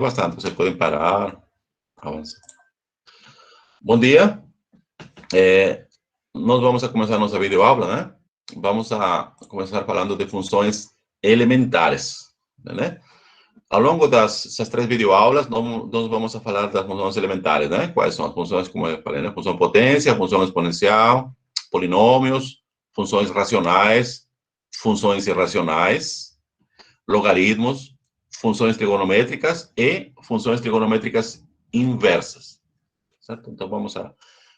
bastante, vocês podem parar, avançar. Bom dia, nós vamos a começar nossa videoaula, né? Vamos a começar falando de funções elementares, né? Ao longo dessas 3 videoaulas, nós vamos a falar das funções elementares, né? Quais são as funções, como eu falei, né? Função potência, função exponencial, polinômios, funções racionais, funções irracionais, logaritmos, funções trigonométricas e funções trigonométricas inversas, certo? Então, vamos a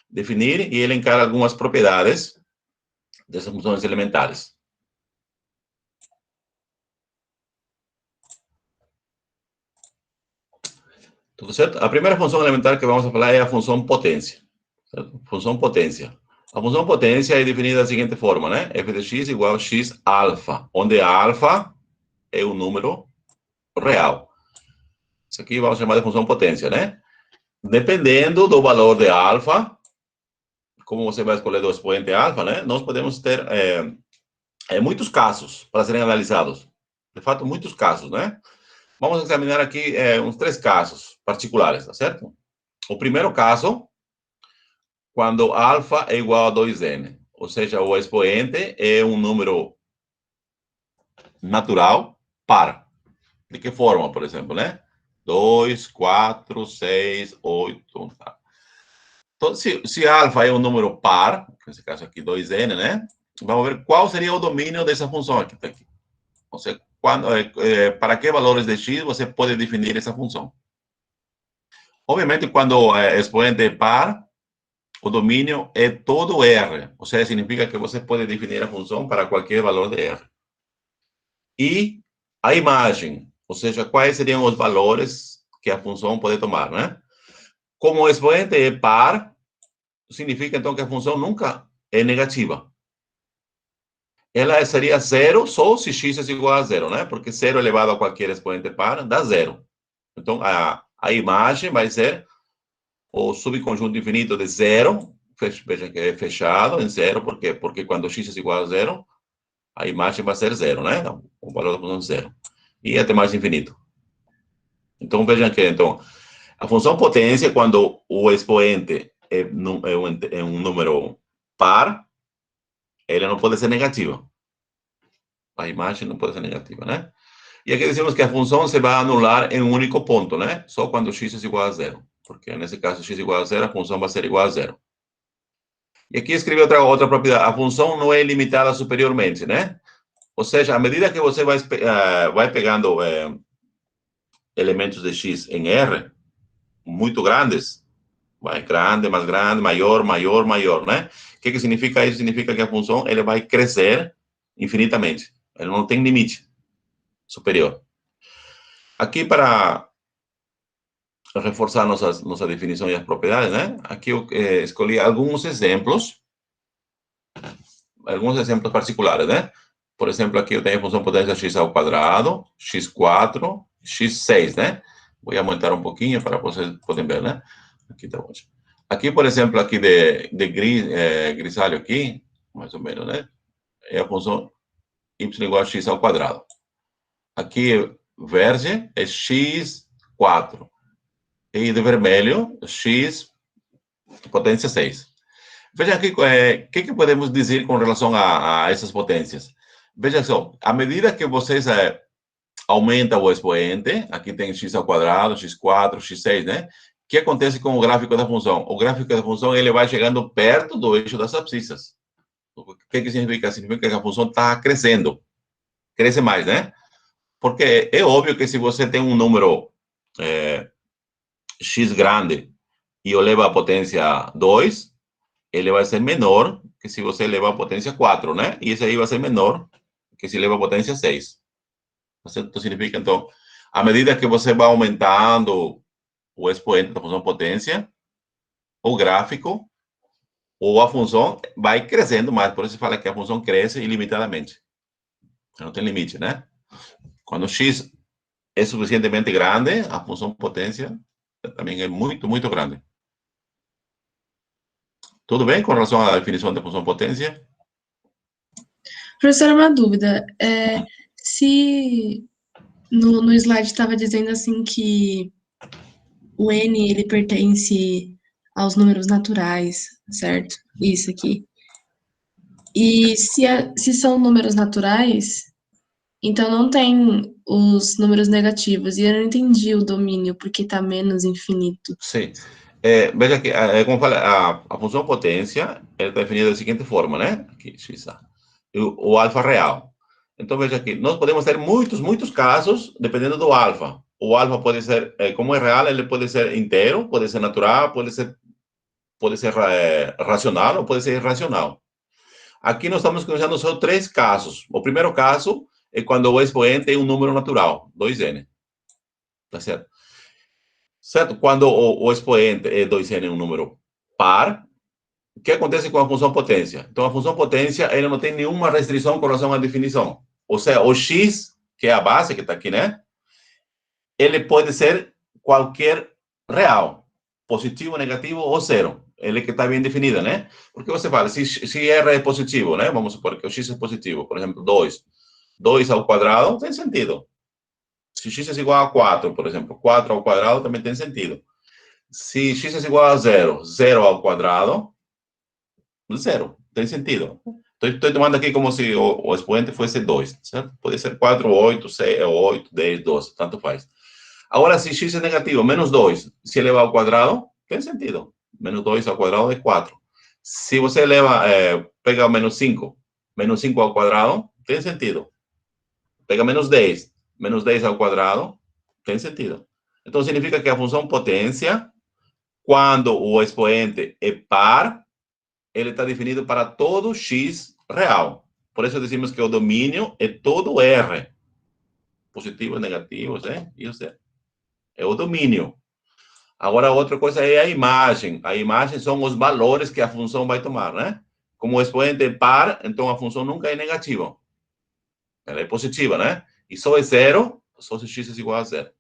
definir e elencar algumas propriedades dessas funções elementares. Tudo certo? A primeira função elementar que vamos a falar é a função potência, certo? Função potência. A função potência é definida da seguinte forma, né? F de x igual a x alfa, onde alfa é um número real. Isso aqui vamos chamar de função potência, né? Dependendo do valor de alfa, como você vai escolher o expoente alfa, né? Nós podemos ter muitos casos para serem analisados. De fato, muitos casos, né? Vamos examinar aqui uns 3 casos particulares, tá certo? O primeiro caso, quando alfa é igual a 2n, ou seja, o expoente é um número natural par. De que forma, por exemplo, né? 2, 4, 6, 8, tá? Então, se alfa é um número par, nesse caso aqui 2n, né? Vamos ver qual seria o domínio dessa função aqui. Tá aqui. Ou seja, para que valores de x você pode definir essa função. Obviamente, quando o expoente é par, o domínio é todo R. Ou seja, significa que você pode definir a função para qualquer valor de R. E a imagem, ou seja, quais seriam os valores que a função pode tomar, né? Como o expoente é par, significa então que a função nunca é negativa. Ela seria zero só se x é igual a zero, né? Porque 0 elevado a qualquer expoente par dá zero. Então, a imagem vai ser o subconjunto infinito de zero, veja que é fechado em zero, porque quando x é igual a zero, a imagem vai ser zero, né? Então, o valor da função é zero. E até mais infinito. Então, vejam que então, a função potência, quando o expoente é um número par, ele não pode ser negativa. A imagem não pode ser negativa, né? E aqui dizemos que a função se vai anular em um único ponto, né? Só quando x é igual a zero. Porque nesse caso, x é igual a zero, a função vai ser igual a zero. E aqui escrevi outra propriedade. A função não é ilimitada superiormente, né? Ou seja, à medida que você vai pegando elementos de x em R, muito grandes, vai grande, mais grande, maior, maior, maior, né? O que significa isso? Significa que a função ele vai crescer infinitamente. Ele não tem limite superior. Aqui, para reforçar nossa definição e as propriedades, né? Aqui eu escolhi alguns exemplos particulares, né? Por exemplo, aqui eu tenho a função potência x ao quadrado, x4, x6, né? Vou aumentar um pouquinho para vocês poderem ver, né? Aqui tá bom. Aqui, por exemplo, aqui de grisalho aqui, mais ou menos, né? É a função y igual a x ao quadrado. Aqui, verde, é x4. E de vermelho, x potência 6. Veja aqui, o que podemos dizer com relação a essas potências? Veja só, à medida que vocês aumentam o expoente, aqui tem x ao quadrado, x4, x6, né? O que acontece com o gráfico da função? O gráfico da função ele vai chegando perto do eixo das abscissas. O que significa? Significa que a função está crescendo. Cresce mais, né? Porque é óbvio que se você tem um número x grande e o leva à potência 2, ele vai ser menor que se você levar a potência 4, né? E esse aí vai ser menor que se leva a potência 6. Então, significa, então, à medida que você vai aumentando o expoente da função potência, o gráfico ou a função vai crescendo mais. Por isso se fala que a função cresce ilimitadamente. Não tem limite, né? Quando x é suficientemente grande, a função potência também é muito, muito grande. Tudo bem com relação à definição da função potência? Professor, uma dúvida. Se No slide estava dizendo assim que o N, ele pertence aos números naturais, certo? Isso aqui. E se são números naturais, então não tem os números negativos. E eu não entendi o domínio, porque está menos infinito. Sim. Veja que, como falei, a função potência está definida da seguinte forma, né? Aqui, x a. O alfa real. Então, veja aqui, nós podemos ter muitos casos, dependendo do alfa. O alfa pode ser, como é real, ele pode ser inteiro, pode ser natural, pode ser racional ou pode ser irracional. Aqui nós estamos considerando só 3 casos. O primeiro caso é quando o expoente é um número natural, 2n. Tá certo? Certo? Quando o expoente é 2n um número par, o que acontece com a função potência? Então, a função potência, ela não tem nenhuma restrição com relação à definição. Ou seja, o x, que é a base que está aqui, né? Ele pode ser qualquer real, positivo, negativo ou zero. Ele que está bem definida, né? Porque você fala, se R é positivo, né? Vamos supor que o x é positivo, por exemplo, 2. 2 ao quadrado tem sentido. Se x é igual a 4, por exemplo, 4 ao quadrado também tem sentido. Se x é igual a 0, 0 ao quadrado, 0. Tem sentido. Estou tomando aqui como se o expoente fosse 2, certo? Pode ser 4, 8, 6, 8, 10, 12, tanto faz. Agora, se x é negativo, menos 2, se eleva ao quadrado, tem sentido. Menos 2 ao quadrado é 4. Se você eleva, pega menos 5, menos 5 ao quadrado, tem sentido. Pega menos 10 ao quadrado, tem sentido. Então, significa que a função potência, quando o expoente é par, ele está definido para todo x real. Por isso dizemos que o domínio é todo R. Positivos, negativos, Isso é o domínio. Agora, outra coisa é a imagem. A imagem são os valores que a função vai tomar, né? Como o expoente é par, então a função nunca é negativa. Ela é positiva, né? E só é zero, só se x é igual a zero.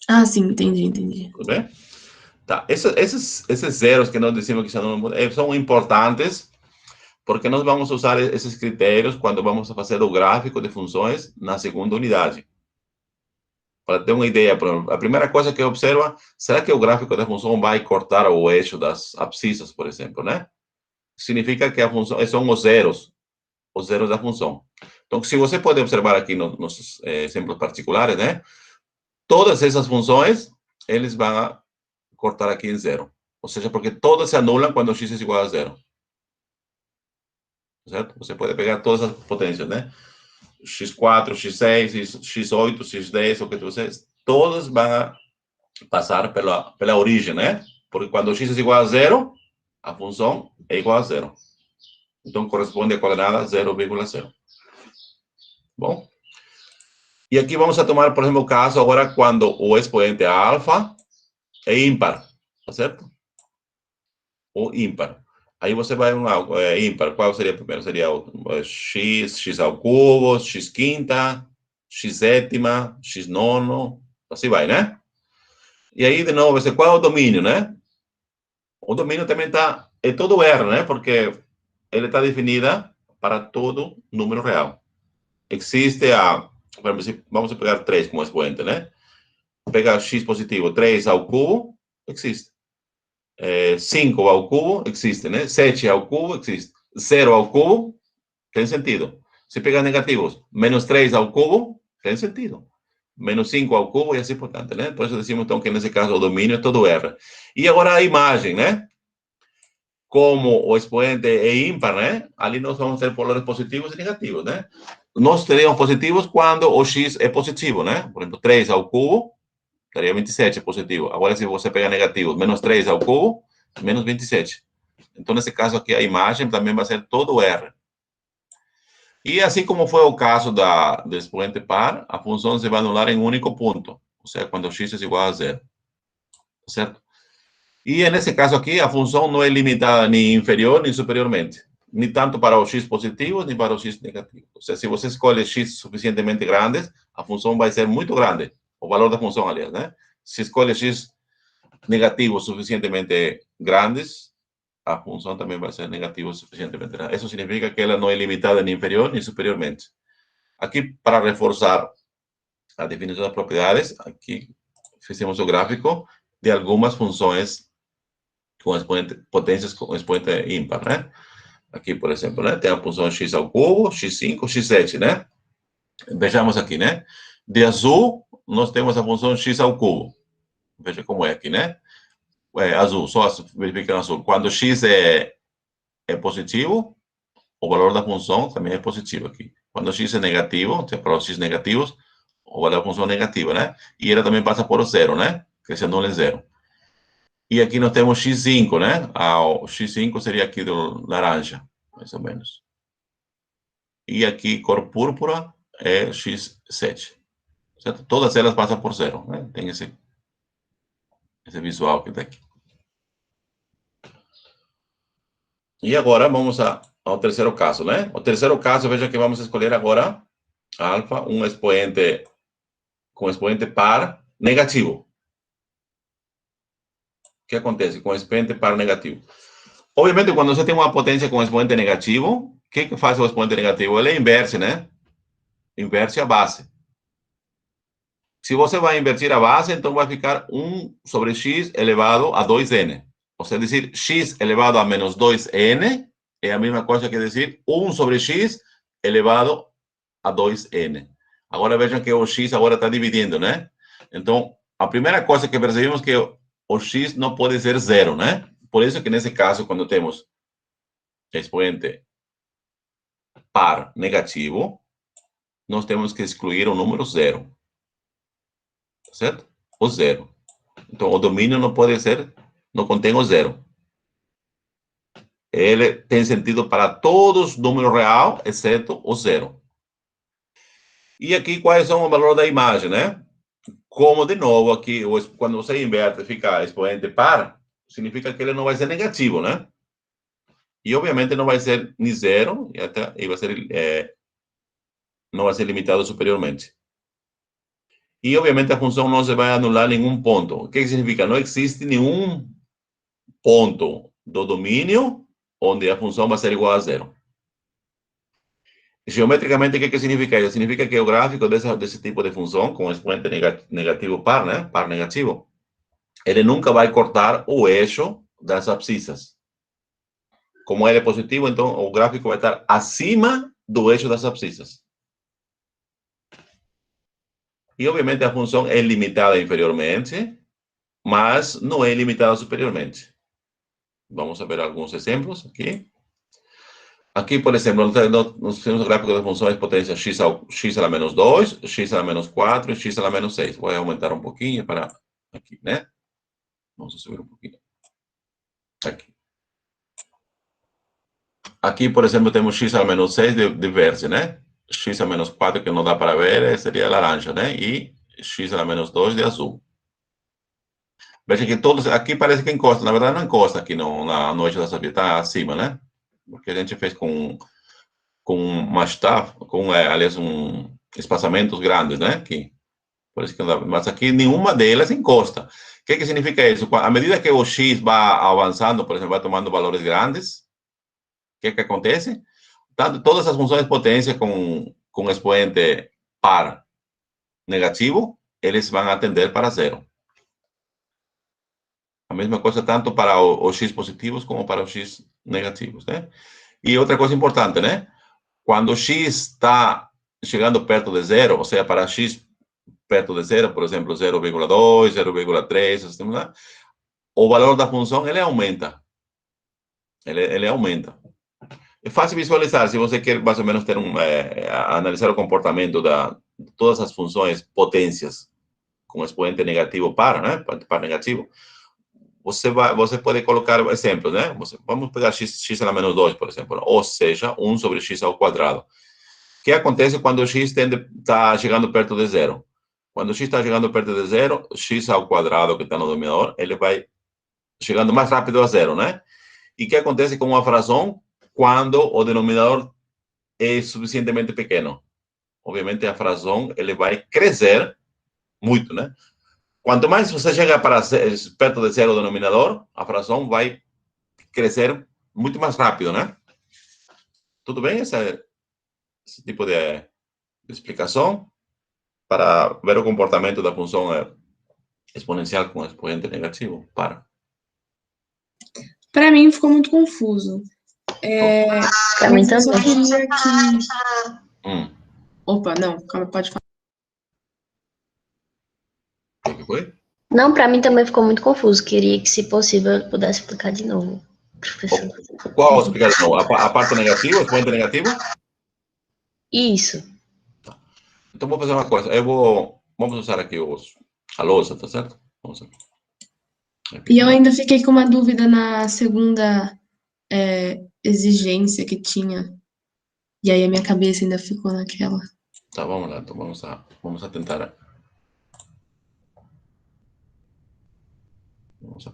Ah, sim, entendi. Tudo bem? Tá. Esses zeros que nós dizemos que são importantes porque nós vamos usar esses critérios quando vamos fazer o gráfico de funções na segunda unidade. Para ter uma ideia, a primeira coisa que observa, será que o gráfico da função vai cortar o eixo das abscissas, por exemplo, né? Significa que a função são os zeros da função. Então, se você pode observar aqui nos exemplos particulares, né? Todas essas funções, eles vão cortar aqui em zero. Ou seja, porque todas se anulam quando x é igual a zero. Certo? Você pode pegar todas as potências, né? x4, x6, x8, x10, o que você... Todas vão passar pela origem, né? Porque quando x é igual a zero, a função é igual a zero. Então, corresponde a coordenada 0,0. Bom? E aqui vamos a tomar, por exemplo, o caso agora quando o expoente alfa é ímpar, tá certo? Ou ímpar. Aí você vai ímpar. Qual seria o primeiro? Seria o x ao cubo, x quinta, x sétima, x nono, assim vai, né? E aí, de novo, qual é o domínio, né? O domínio também é todo R, né? Porque ele está definida para todo número real. Existe vamos pegar 3 como expoente, né? Pegar x positivo, 3 ao cubo, existe. 5 ao cubo, existe, né? 7 ao cubo, existe. 0 ao cubo, tem sentido. Se pegar negativos, menos 3 ao cubo, tem sentido. Menos 5 ao cubo e assim por diante, né? Por isso decimos, então, que nesse caso o domínio é todo R. E agora a imagem, né? Como o expoente é ímpar, né? Ali nós vamos ter valores positivos e negativos, né? Nós teríamos positivos quando o x é positivo, né? Por exemplo, 3 ao cubo, daria 27 positivo. Agora, se você pegar negativos, menos 3 ao cubo, menos 27. Então, nesse caso aqui, a imagem também vai ser todo R. E assim como foi o caso do expoente par, a função se vai anular em um único ponto, ou seja, quando x é igual a zero. Certo? E nesse caso aqui, a função não é limitada nem inferior nem superiormente, nem tanto para o x positivo, nem para o x negativo. Ou seja, se você escolhe x suficientemente grandes, a função vai ser muito grande, o valor da função, aliás, né? Se escolhe x negativo suficientemente grandes, a função também vai ser negativa suficientemente grande. Isso significa que ela não é limitada nem inferior nem superiormente. Aqui, para reforçar a definição das propriedades, aqui fizemos o gráfico de algumas funções com potências com expoente ímpar, né? Aqui, por exemplo, né? Tem a função x ao cubo, x5, x7, né? Vejamos aqui, né? De azul, nós temos a função x ao cubo. Veja como é aqui, né? Azul, só verificando azul. Quando x é positivo, o valor da função também é positivo aqui. Quando x é negativo, para os x negativos, o valor da função é negativa, né? E ela também passa por zero, né? Crescendo em zero. E aqui nós temos x5, né? O x5 seria aqui do laranja, mais ou menos. E aqui, cor púrpura, é x7. Certo? Todas elas passam por zero, né? Tem esse visual que está aqui. E agora vamos ao terceiro caso, né? O terceiro caso, veja que vamos escolher agora alfa, um expoente com expoente par negativo. O que acontece com expoente par negativo? Obviamente, quando você tem uma potência com expoente negativo, o que faz o expoente negativo? Ele é inverse, né? Inverte a base. Se você vai invertir a base, então vai ficar 1 sobre x elevado a 2n. Ou seja, dizer x elevado a menos 2n é a mesma coisa que dizer 1 sobre x elevado a 2n. Agora vejam que o x agora está dividindo, né? Então, a primeira coisa que percebemos é que o x não pode ser zero, né? Por isso que nesse caso, quando temos expoente par negativo, nós temos que excluir o número zero. Certo? O zero. Então, o domínio não pode ser, não contém o zero. Ele tem sentido para todos os números reais, exceto o zero. E aqui, quais são os valores da imagem, né? Como, de novo, aqui, quando você inverte, fica expoente par, significa que ele não vai ser negativo, né? E, obviamente, não vai ser nem zero, e vai ser, não vai ser limitado superiormente. E, obviamente, a função não se vai anular nenhum ponto. O que significa? Não existe nenhum ponto do domínio onde a função vai ser igual a zero. Geometricamente, o que significa isso? Significa que o gráfico desse tipo de função, com expoente negativo par, né? Par negativo, ele nunca vai cortar o eixo das abscissas. Como ele é positivo, então o gráfico vai estar acima do eixo das abscissas. E, obviamente, a função é limitada inferiormente, mas não é limitada superiormente. Vamos ver alguns exemplos aqui. Aqui, por exemplo, nós temos o gráfico das funções potência x a la menos 2, x a la menos 4 e x a la menos 6. Vou aumentar um pouquinho para aqui, né? Vamos subir um pouquinho. Aqui. Aqui, por exemplo, temos x a la menos 6 de verde, né? X a la menos 4, que não dá para ver, seria laranja, né? E x a la menos 2 de azul. Veja que todos, aqui parece que encosta, na verdade não encosta aqui no eixo da sabia, está acima, né? Porque a gente fez com uma staff, aliás, espaçamentos grandes, né? Aqui. Por isso que não dá, mas aqui nenhuma delas encosta. O que significa isso? À medida que o x vai avançando, por exemplo, vai tomando valores grandes, o que acontece? Todas as funções de potência com expoente par negativo, eles vão atender para zero. A mesma coisa tanto para os x positivos como para os x negativos, né? E outra coisa importante, né? Quando o x está chegando perto de zero, ou seja, para x perto de zero, por exemplo, 0,2, 0,3, né? O valor da função, ele aumenta. Ele aumenta. É fácil visualizar, se você quer mais ou menos ter analisar o comportamento de todas as funções potências com expoente negativo par, né? Par negativo. Você pode colocar exemplos, né? Vamos pegar x a la menos 2, por exemplo. Ou seja, 1 sobre x ao quadrado. O que acontece quando o x está chegando perto de zero? Quando o x está chegando perto de zero, x ao quadrado que está no denominador, ele vai chegando mais rápido a zero, né? E o que acontece com uma fração quando o denominador é suficientemente pequeno? Obviamente, a fração ele vai crescer muito, né? Quanto mais você chega perto de zero o denominador, a fração vai crescer muito mais rápido, né? Tudo bem esse tipo de explicação? para ver o comportamento da função exponencial com expoente negativo? Para mim ficou muito confuso. Para mim Mas eu só também. queria que... Opa, não, calma, pode falar. O que foi? Não, para mim também ficou muito confuso. Queria que, se possível, eu pudesse explicar de novo, professor. Qual explicação? A parte negativa, o expoente negativo? Isso. Então, vou fazer uma coisa. Vamos usar aqui a lousa, tá certo? Vamos aqui. E eu ainda fiquei com uma dúvida na segunda exigência que tinha. E aí a minha cabeça ainda ficou naquela. Tá, vamos lá. Então, vamos a tentar.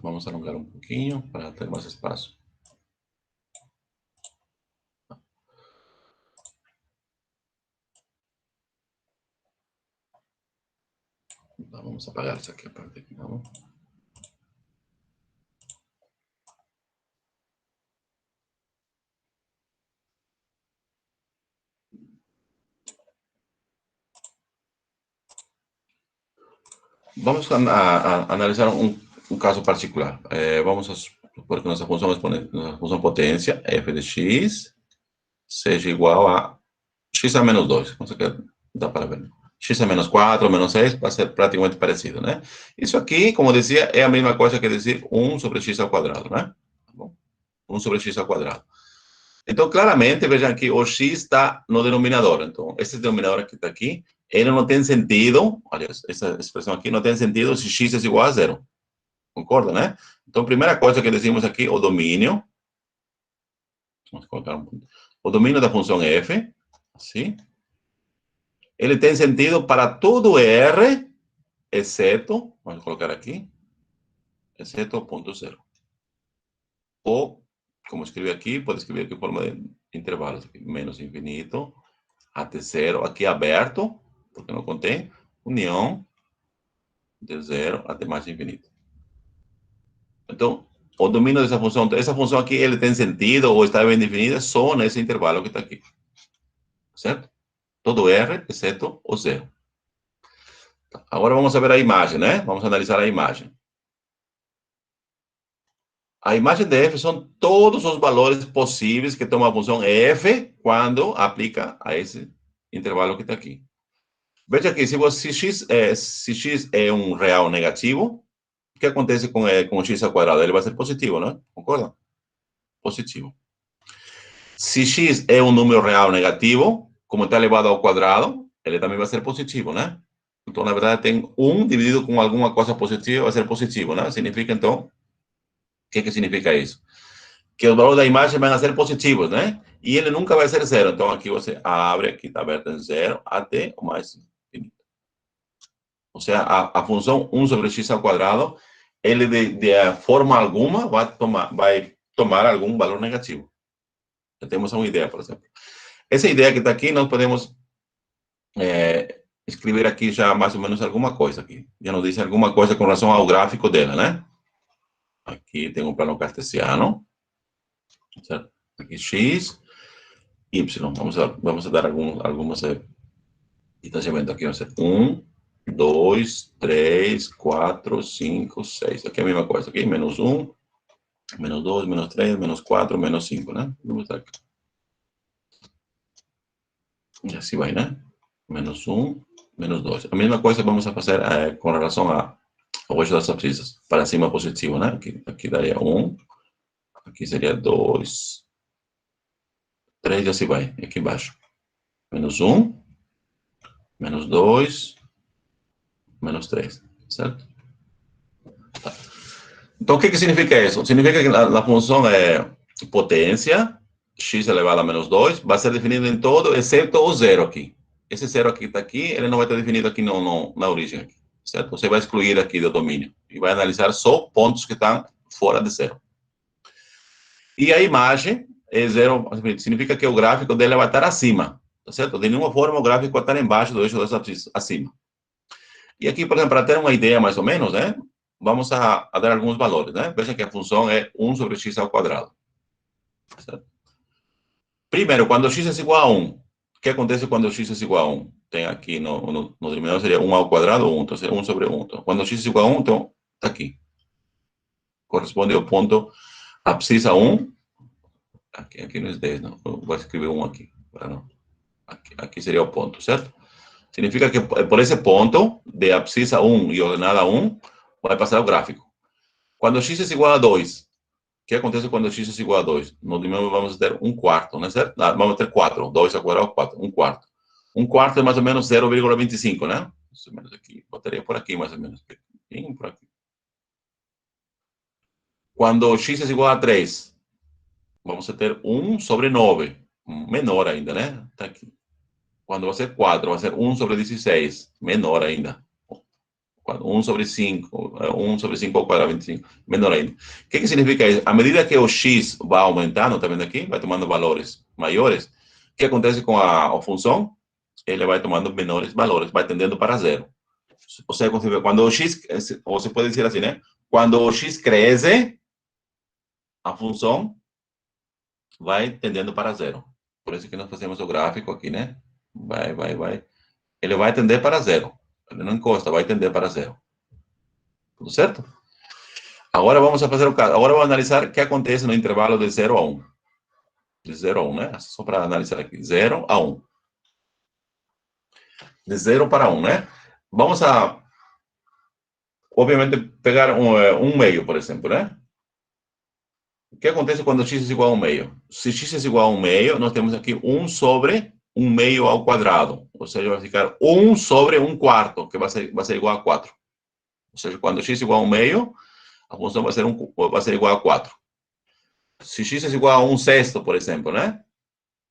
Vamos alongar um pouquinho para ter mais espaço. Então, vamos apagar isso aqui, a parte aqui, não? Vamos a analisar um caso particular. Vamos supor que nossa função potência, f de x, seja igual a x a menos 2. Isso aqui dá para ver. X a menos 4, menos 6, vai ser praticamente parecido, né? Isso aqui, como eu dizia, é a mesma coisa que dizer 1 sobre x ao quadrado, né? 1 sobre x ao quadrado. Então, claramente, vejam aqui, o x está no denominador. Então, esse denominador que está aqui, ele não tem sentido, olha, essa expressão aqui não tem sentido se x é igual a zero. Concorda, né? Então, primeira coisa que decimos aqui, o domínio. Vamos colocar o domínio da função f, assim. Ele tem sentido para todo R, exceto, vamos colocar aqui, exceto o ponto zero. Ou, como escrevi aqui, pode escrever aqui em forma de intervalos, aqui, menos infinito, até zero, aqui aberto, porque não contém, união de zero até mais infinito. Então, o domínio dessa função, essa função aqui, ele tem sentido ou está bem definida só nesse intervalo que está aqui. Certo? Todo R, exceto o zero. Agora vamos ver a imagem, né? Vamos analisar a imagem. A imagem de f são todos os valores possíveis que toma a função f quando aplica a esse intervalo que está aqui. Veja aqui, se x é um real negativo, o que acontece com o x ao quadrado? Ele vai ser positivo, né? Concorda? Positivo. Se x é um número real negativo, como está elevado ao quadrado, ele também vai ser positivo, né? Então, na verdade, tem 1 dividido com alguma coisa positiva, vai ser positivo, né? Significa, então, o que significa isso? Que os valores da imagem vão ser positivos, né? E ele nunca vai ser zero. Então, aqui você abre, aqui está aberto em zero, até o mais infinito. Ou seja, a função 1 sobre x ao quadrado, ele de forma alguma vai tomar algum valor negativo. Já temos uma ideia, por exemplo. Essa ideia que está aqui, nós podemos escrever aqui já mais ou menos alguma coisa aqui. Já nos diz alguma coisa com relação ao gráfico dela, né? Aqui tem um plano cartesiano. Certo? Aqui x, y. Vamos a dar algumas distanciamentos aqui. Vamos ser 1, 2, 3, 4, 5, 6. Aqui é a mesma coisa. Aqui, menos 1, menos 2, menos 3, menos 4, menos 5, né? Vamos dar aqui. E assim vai, né? Menos 1, menos 2. A mesma coisa vamos a fazer com relação ao eixo das abscissas. Para cima positivo, né? Aqui daria 1. Aqui seria 2. 3 e assim vai. Aqui embaixo. Menos 1. Menos 2. Menos 3. Certo? Tá. Então, o que significa isso? Significa que a função potência, x elevado a menos 2, vai ser definida em todo, exceto o zero aqui. Esse zero aqui está aqui, ele não vai estar definido aqui na origem. Aqui, certo? Você vai excluir aqui do domínio. E vai analisar só pontos que estão fora de zero. E a imagem é zero, significa que o gráfico dele vai estar acima. Tá certo? De nenhuma forma o gráfico vai estar embaixo do eixo das abscissas, acima. E aqui, por exemplo, para ter uma ideia mais ou menos, né? Vamos a dar alguns valores, né? Veja que a função é 1 sobre x ao quadrado. Certo? Primeiro, quando x é igual a 1, o que acontece quando x é igual a 1? tem aqui no denominador seria 1 ao quadrado, 1, então seria 1 sobre 1. Então, quando x é igual a 1, então, está aqui. Corresponde ao ponto abscissa 1. Aqui não é 10, não. Eu vou escrever 1 aqui, para não. Aqui seria o ponto, certo? Significa que por esse ponto, de abscissa 1 e ordenada 1, vai passar o gráfico. Quando x é igual a 2, o que acontece quando x é igual a 2? No denominador vamos ter 1/4, não é certo? Vamos ter 4. 2 ao quadrado, 4. 1/4. 1/4 é mais ou menos 0,25, né? Mais ou menos aqui. Botaria por aqui, mais ou menos. Bem por aqui. Quando x é igual a 3, vamos ter 1 sobre 9. Menor ainda, né? Está aqui. Quando vai ser 4, vai ser 1 sobre 16. Menor ainda. 1 sobre 5. 1 sobre 5 ao quadrado, 25. Menor ainda. O que significa isso? À medida que o x vai aumentando, está vendo aqui? Vai tomando valores maiores. O que acontece com a função? Ele vai tomando menores valores, vai tendendo para zero. Ou seja, quando o x, ou você pode dizer assim, né? Quando o x cresce, a função vai tendendo para zero. Por isso que nós fazemos o gráfico aqui, né? Vai. Ele vai tender para zero. Ele não encosta, vai tender para zero. Tudo certo? Agora vamos fazer o caso. Agora vamos analisar o que acontece no intervalo de 0 a 1. De 0 a 1, né? Só para analisar aqui. 0 a 1. De 0 para 1, né? Vamos a, obviamente, pegar um meio, por exemplo, né? O que acontece quando x é igual a 1 meio? Se x é igual a 1 meio, nós temos aqui 1 sobre 1 meio ao quadrado. Ou seja, vai ficar 1 sobre 1/4, que vai ser igual a 4. Ou seja, quando x é igual a 1 meio, a função vai ser igual a 4. Se x é igual a 1/6, por exemplo, né?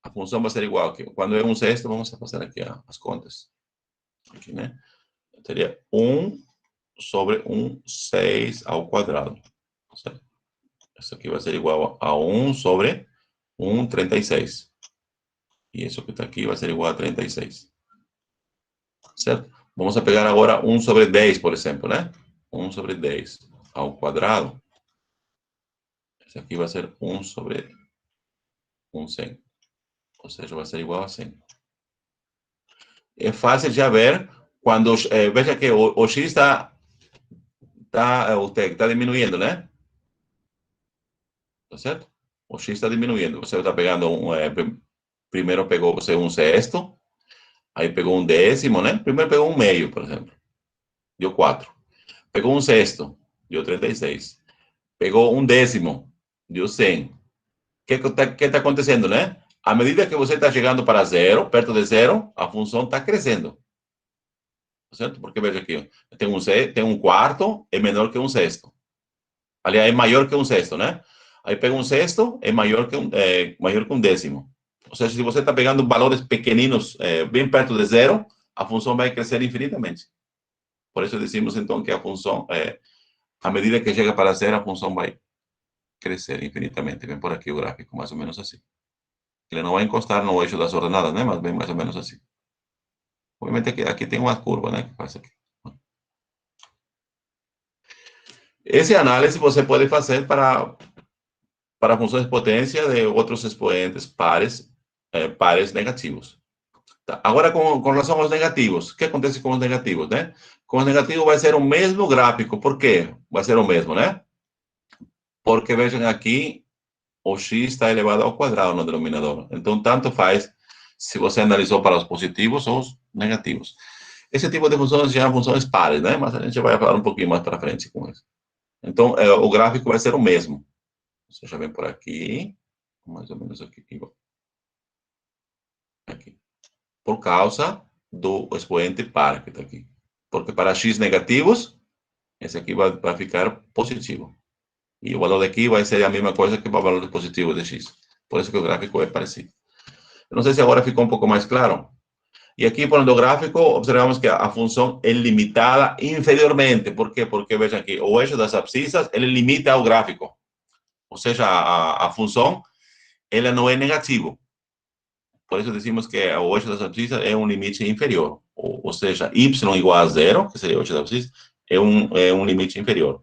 A função vai ser igual aqui. Quando é 1/6, vamos fazer aqui as contas. Aqui, né? Seria 1 sobre 1/6 ao quadrado. Certo? Isso aqui vai ser igual a 1 sobre 1/36. E isso que está aqui vai ser igual a 36. Certo? Vamos pegar agora 1 sobre 10, por exemplo, né? 1 sobre 10 ao quadrado. Isso aqui vai ser 1 sobre 1/100. Ou seja, vai ser igual a 100. É fácil de ver quando, veja que o x está diminuindo, né? Tá certo? O x está diminuindo. Você está pegando primeiro pegou você 1/6, aí pegou 1/10, né? Primeiro pegou 1 meio, por exemplo. Deu 4. Pegou 1/6, deu 36. Pegou 1/10, deu 100. O que está acontecendo, né? À medida que você está chegando para zero, perto de zero, a função está crescendo. Certo? Porque veja aqui, tem 1/4, é menor que 1/6. Aliás, é maior que 1/6, né? Aí pega 1/6, é maior que 1/10. Ou seja, se você está pegando valores pequeninos, bem perto de zero, a função vai crescer infinitamente. Por isso decimos, então, que a função, à medida que chega para zero, a função vai crescer infinitamente. Vem por aqui o gráfico, mais ou menos assim. Ele não vai encostar no eixo das ordenadas, né? Mas vem mais ou menos assim. Obviamente, aqui tem uma curva, né? Que faz aqui. Essa análise você pode fazer para funções de potência de outros expoentes pares negativos. Tá. Agora, com relação aos negativos, o que acontece com os negativos, né? Com os negativos vai ser o mesmo gráfico. Por quê? Vai ser o mesmo, né? Porque vejam aqui, o x está elevado ao quadrado no denominador. Então, tanto faz se você analisou para os positivos ou os negativos. Esse tipo de funções se chama funções pares, né? Mas a gente vai falar um pouquinho mais para frente com isso. Então, o gráfico vai ser o mesmo. Você já vem por aqui, mais ou menos aqui. Aqui. Por causa do expoente par que está aqui. Porque para x negativos, esse aqui vai ficar positivo. E o valor daqui vai ser a mesma coisa que o valor positivo de x. Por isso que o gráfico é parecido. Eu não sei se agora ficou um pouco mais claro. E aqui, por o gráfico, observamos que a função é limitada inferiormente. Por quê? Porque, vejam aqui, o eixo das abscissas, ele limita o gráfico. Ou seja, a função, ela não é negativo. Por isso decimos que o eixo das abscissas é um limite inferior. Ou seja, y igual a zero, que seria o eixo das abscissas, é um limite inferior.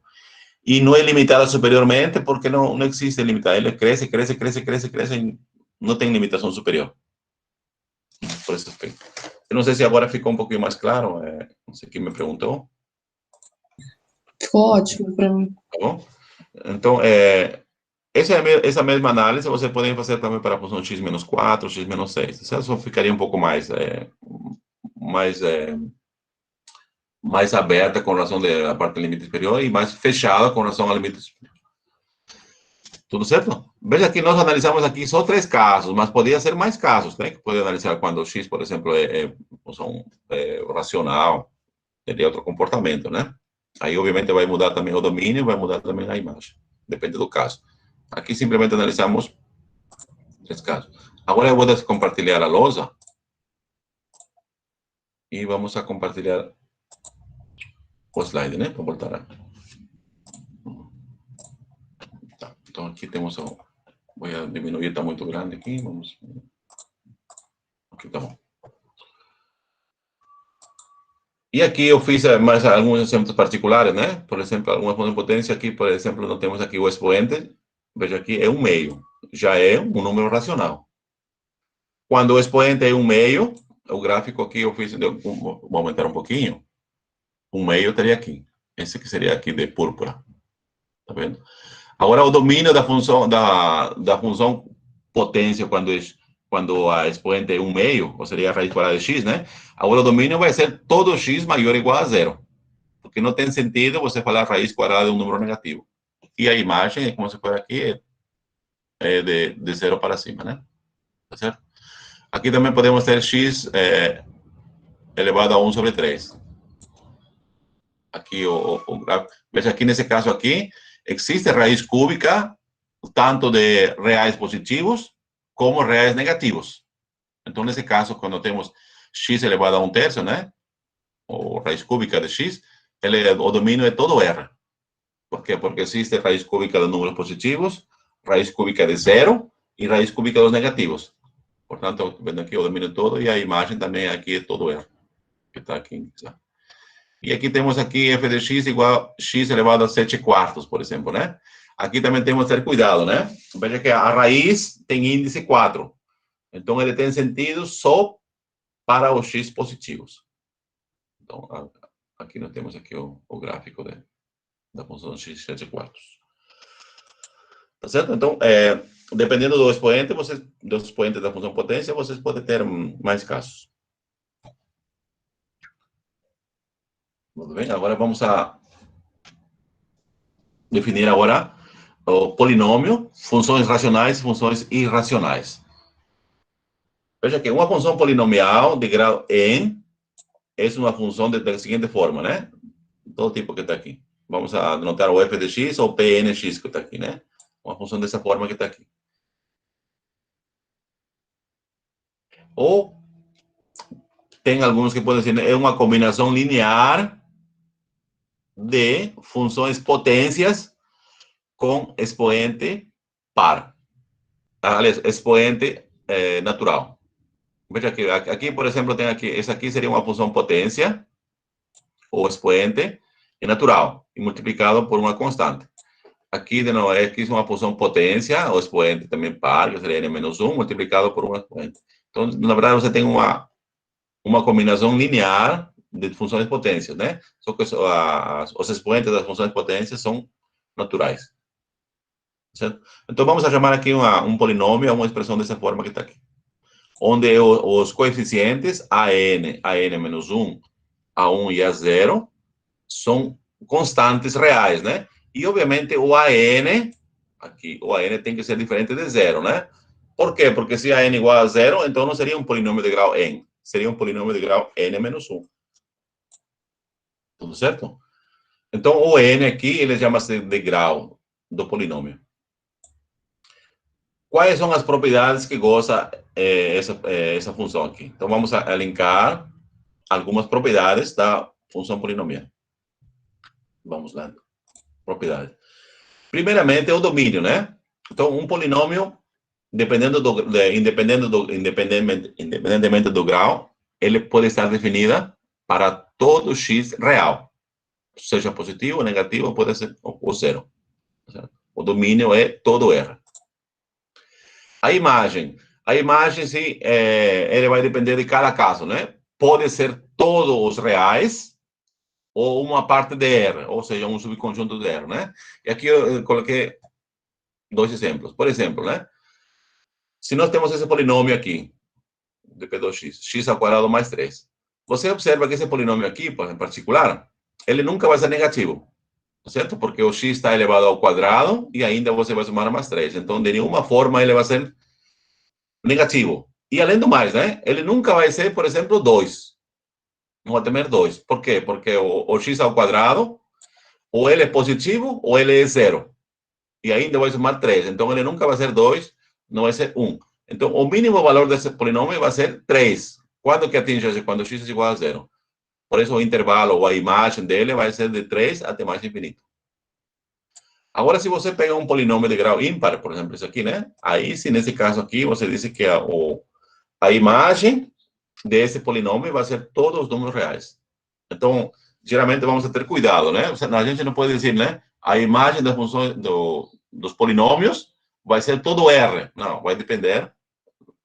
E não é limitada superiormente porque não existe limitada. Ele cresce, não tem limitação superior. Por esse aspecto. Eu não sei se agora ficou um pouquinho mais claro. Não sei quem me perguntou. Ficou ótimo para mim. Tá bom? Então, essa mesma análise você pode fazer também para a função x menos 4, x menos 6. Essa só ficaria um pouco mais aberta com relação à parte do limite superior e mais fechada com relação ao limite superior. Tudo certo? Veja que nós analisamos aqui só 3 casos, mas poderia ser mais casos, né? Que pode analisar quando o x, por exemplo, função racional, teria outro comportamento, né? Aí, obviamente, vai mudar também o domínio, vai mudar também a imagem. Depende do caso. Aqui, simplesmente, analisamos 3 casos. Agora, eu vou compartilhar a lousa. E vamos a compartilhar o slide, né? Para voltar a... Tá. Então, aqui temos... Vou diminuir, está muito grande aqui. Vamos... Aqui tá bom. E aqui eu fiz mais alguns exemplos particulares, né? Por exemplo, alguma função de potência aqui, por exemplo, nós temos aqui o expoente. Veja aqui, é 1/2. Já é um número racional. Quando o expoente é 1/2, o gráfico aqui eu fiz, vou aumentar um pouquinho. 1/2 teria aqui. Esse que seria aqui de púrpura. Tá vendo? Agora, o domínio da função potência, quando a expoente é 1/2, ou seria a raiz quadrada de x, né? Agora, o domínio vai ser todo x maior ou igual a 0. Porque não tem sentido você falar raiz quadrada de um número negativo. E a imagem, como você pode aqui, é de 0 para cima, né? Tá certo? Aqui também podemos ter x elevado a 1/3. Aqui o gráfico. Veja aqui, nesse caso aqui, existe raiz cúbica, tanto de reais positivos como reais negativos. Então, nesse caso, quando temos x elevado a 1/3, né? Ou raiz cúbica de x, o domínio é todo R. Por quê? Porque existe raiz cúbica de números positivos, raiz cúbica de 0 e raiz cúbica dos negativos. Portanto, vendo aqui o domínio todo e a imagem também aqui é todo R. Que está aqui. E aqui temos aqui f de x igual a x elevado a 7/4, por exemplo, né? Aqui também temos que ter cuidado, né? Veja que a raiz tem índice 4. Então, ele tem sentido só para os x positivos. Então, aqui nós temos aqui o gráfico da função x 7/4. Tá certo? Então, dependendo do expoente da função potência, vocês podem ter mais casos. Tudo bem? Agora vamos a definir agora o polinômio, funções racionais e funções irracionais. Veja que uma função polinomial de grau n é uma função da seguinte forma, né? Todo tipo que está aqui. Vamos a anotar o f de x ou pnx que está aqui, né? Uma função dessa forma que está aqui. Ou tem alguns que podem dizer, é uma combinação linear de funções potências com expoente par. Aliás, expoente natural. Veja que aqui, por exemplo, tem aqui, essa aqui seria uma função potência, ou expoente, natural, e multiplicado por uma constante. Aqui, de novo, aqui é uma função potência, ou expoente também par, que seria n-1, multiplicado por uma expoente. Então, na verdade, você tem uma combinação linear de funções potências, né? Só que os expoentes das funções potências são naturais. Certo? Então, vamos a chamar aqui um polinômio, uma expressão dessa forma que está aqui. Onde os coeficientes an-1, a1 e a0 são constantes reais, né? E, obviamente, o an, aqui, o an tem que ser diferente de 0, né? Por quê? Porque se an igual a 0, então não seria um polinômio de grau n. Seria um polinômio de grau n-1. Tudo certo? Então, o n aqui, ele chama-se de grau do polinômio. Quais são as propriedades que goza essa função aqui? Então, vamos a linkar algumas propriedades da função polinomial. Vamos lá. Propriedades. Primeiramente, é o domínio, né? Então, um polinômio, independentemente do grau, ele pode estar definida para todo x real. Seja positivo ou negativo, pode ser o 0. O domínio é todo R. A imagem, sim, ele vai depender de cada caso, né? pode ser todos os reais ou uma parte de R, ou seja, um subconjunto de R, né? E aqui eu coloquei 2 exemplos. Por exemplo, né? Se nós temos esse polinômio aqui, de P2x, x ao quadrado mais 3. Você observa que esse polinômio aqui, em particular, ele nunca vai ser negativo, certo? Porque o x está elevado ao quadrado e ainda você vai somar mais 3. Então, de nenhuma forma ele vai ser negativo. E além do mais, né? Ele nunca vai ser, por exemplo, 2. Não vai ter 2. Por quê? Porque o x ao quadrado, ou ele é positivo, ou ele é 0. E ainda vai somar 3. Então, ele nunca vai ser 2, não vai ser 1. Então, o mínimo valor desse polinômio vai ser 3. Quando que atinge? Quando x é igual a 0. Por isso, o intervalo ou a imagem dele vai ser de 3 até mais infinito. Agora, se você pega um polinômio de grau ímpar, por exemplo, isso aqui, né? Aí, se nesse caso aqui, você diz que a imagem desse polinômio vai ser todos os números reais. Então, geralmente vamos ter cuidado, né? A gente não pode dizer, né? A imagem das funções dos polinômios vai ser todo R. Não, vai depender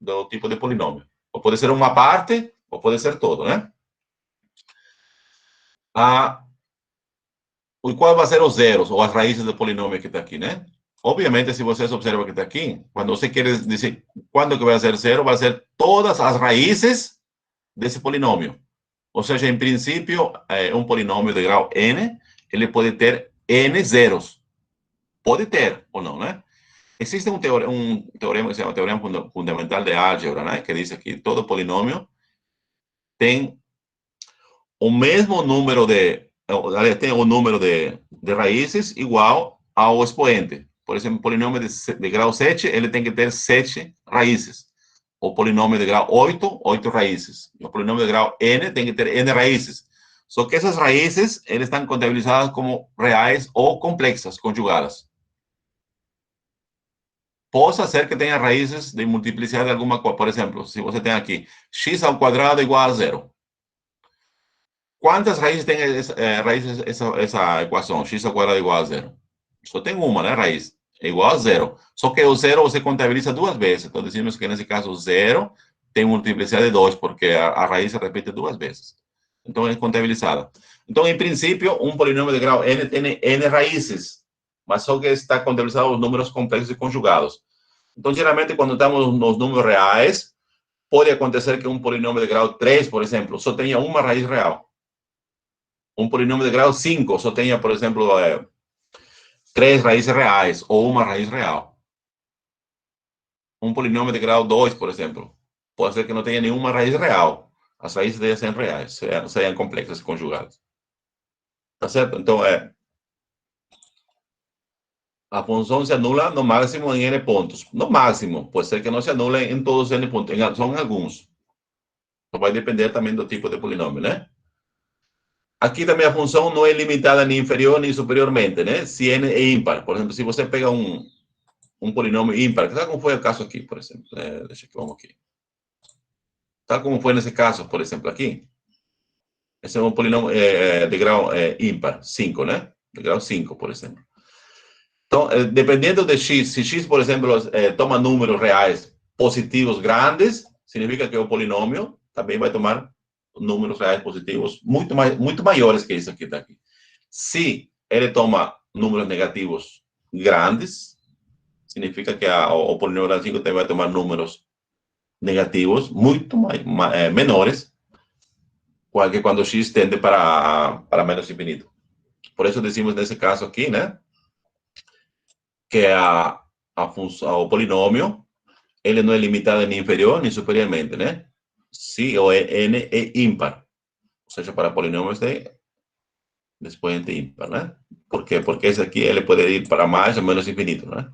do tipo de polinômio. Ou pode ser uma parte, ou pode ser todo, né? E qual vai ser os zeros, ou as raízes do polinômio que está aqui, né? Obviamente, se vocês observam que está aqui, quando você quer dizer quando que vai ser zero, vai ser todas as raízes desse polinômio. Ou seja, em princípio, um polinômio de grau n, ele pode ter n zeros. Pode ter ou não, né? Existe um teorema que se chama teorema fundamental de álgebra, né? Que diz que todo polinômio tem o mesmo número tem o número de raízes igual ao expoente. Por exemplo, o polinômio de grau 7, ele tem que ter 7 raízes. O polinômio de grau 8, 8 raízes. O polinômio de grau n tem que ter n raízes. Só que essas raízes, eles estão contabilizadas como reais ou complexas, conjugadas. Possa ser que tenha raízes de multiplicidade de alguma coisa. Por exemplo, se você tem aqui x ao quadrado igual a 0. Quantas raízes tem essa equação? X ao quadrado igual a 0. Só tem uma, né, raiz. É igual a 0. Só que o 0 você contabiliza 2 vezes. Então, dizemos que nesse caso, 0 tem multiplicidade de 2, porque a raiz se repete 2 vezes. Então, é contabilizada. Então, em princípio, um polinômio de grau n tem n raízes, mas só que está contabilizado os números complexos e conjugados. Então, geralmente, quando estamos nos números reais, pode acontecer que um polinômio de grau 3, por exemplo, só tenha uma raiz real. Um polinômio de grau 5 só tenha, por exemplo, 3 raízes reais ou uma raiz real. Um polinômio de grau 2, por exemplo, pode ser que não tenha nenhuma raiz real. As raízes devem ser reais, sejam complexas e conjugadas. Tá certo? Então, a função se anula no máximo em n pontos. No máximo, pode ser que não se anule em todos os n pontos, são alguns. Então, vai depender também do tipo de polinômio, né? Aqui também a função não é limitada nem inferior nem superiormente, né? Se n é ímpar. Por exemplo, se você pega um polinômio ímpar, tal como foi o caso aqui, por exemplo. Deixa que vamos aqui. Tal como foi nesse caso, por exemplo, aqui. Esse é um polinômio de grau ímpar, 5, né? De grau 5, por exemplo. Então, dependendo de x, se x, por exemplo, toma números reais positivos grandes, significa que o polinômio também vai tomar números reais positivos muito maiores que isso aqui está aqui. Se ele toma números negativos grandes, significa que o polinômio grau 5 também vai tomar números negativos muito menores, que quando x tende para menos infinito. Por isso decimos nesse caso aqui, né, que o polinômio ele não é limitado nem inferior nem superiormente, né? Se o n é ímpar, ou seja, para polinômios de expoente ímpar, né? Por quê? Porque esse aqui ele pode ir para mais ou menos infinito, né?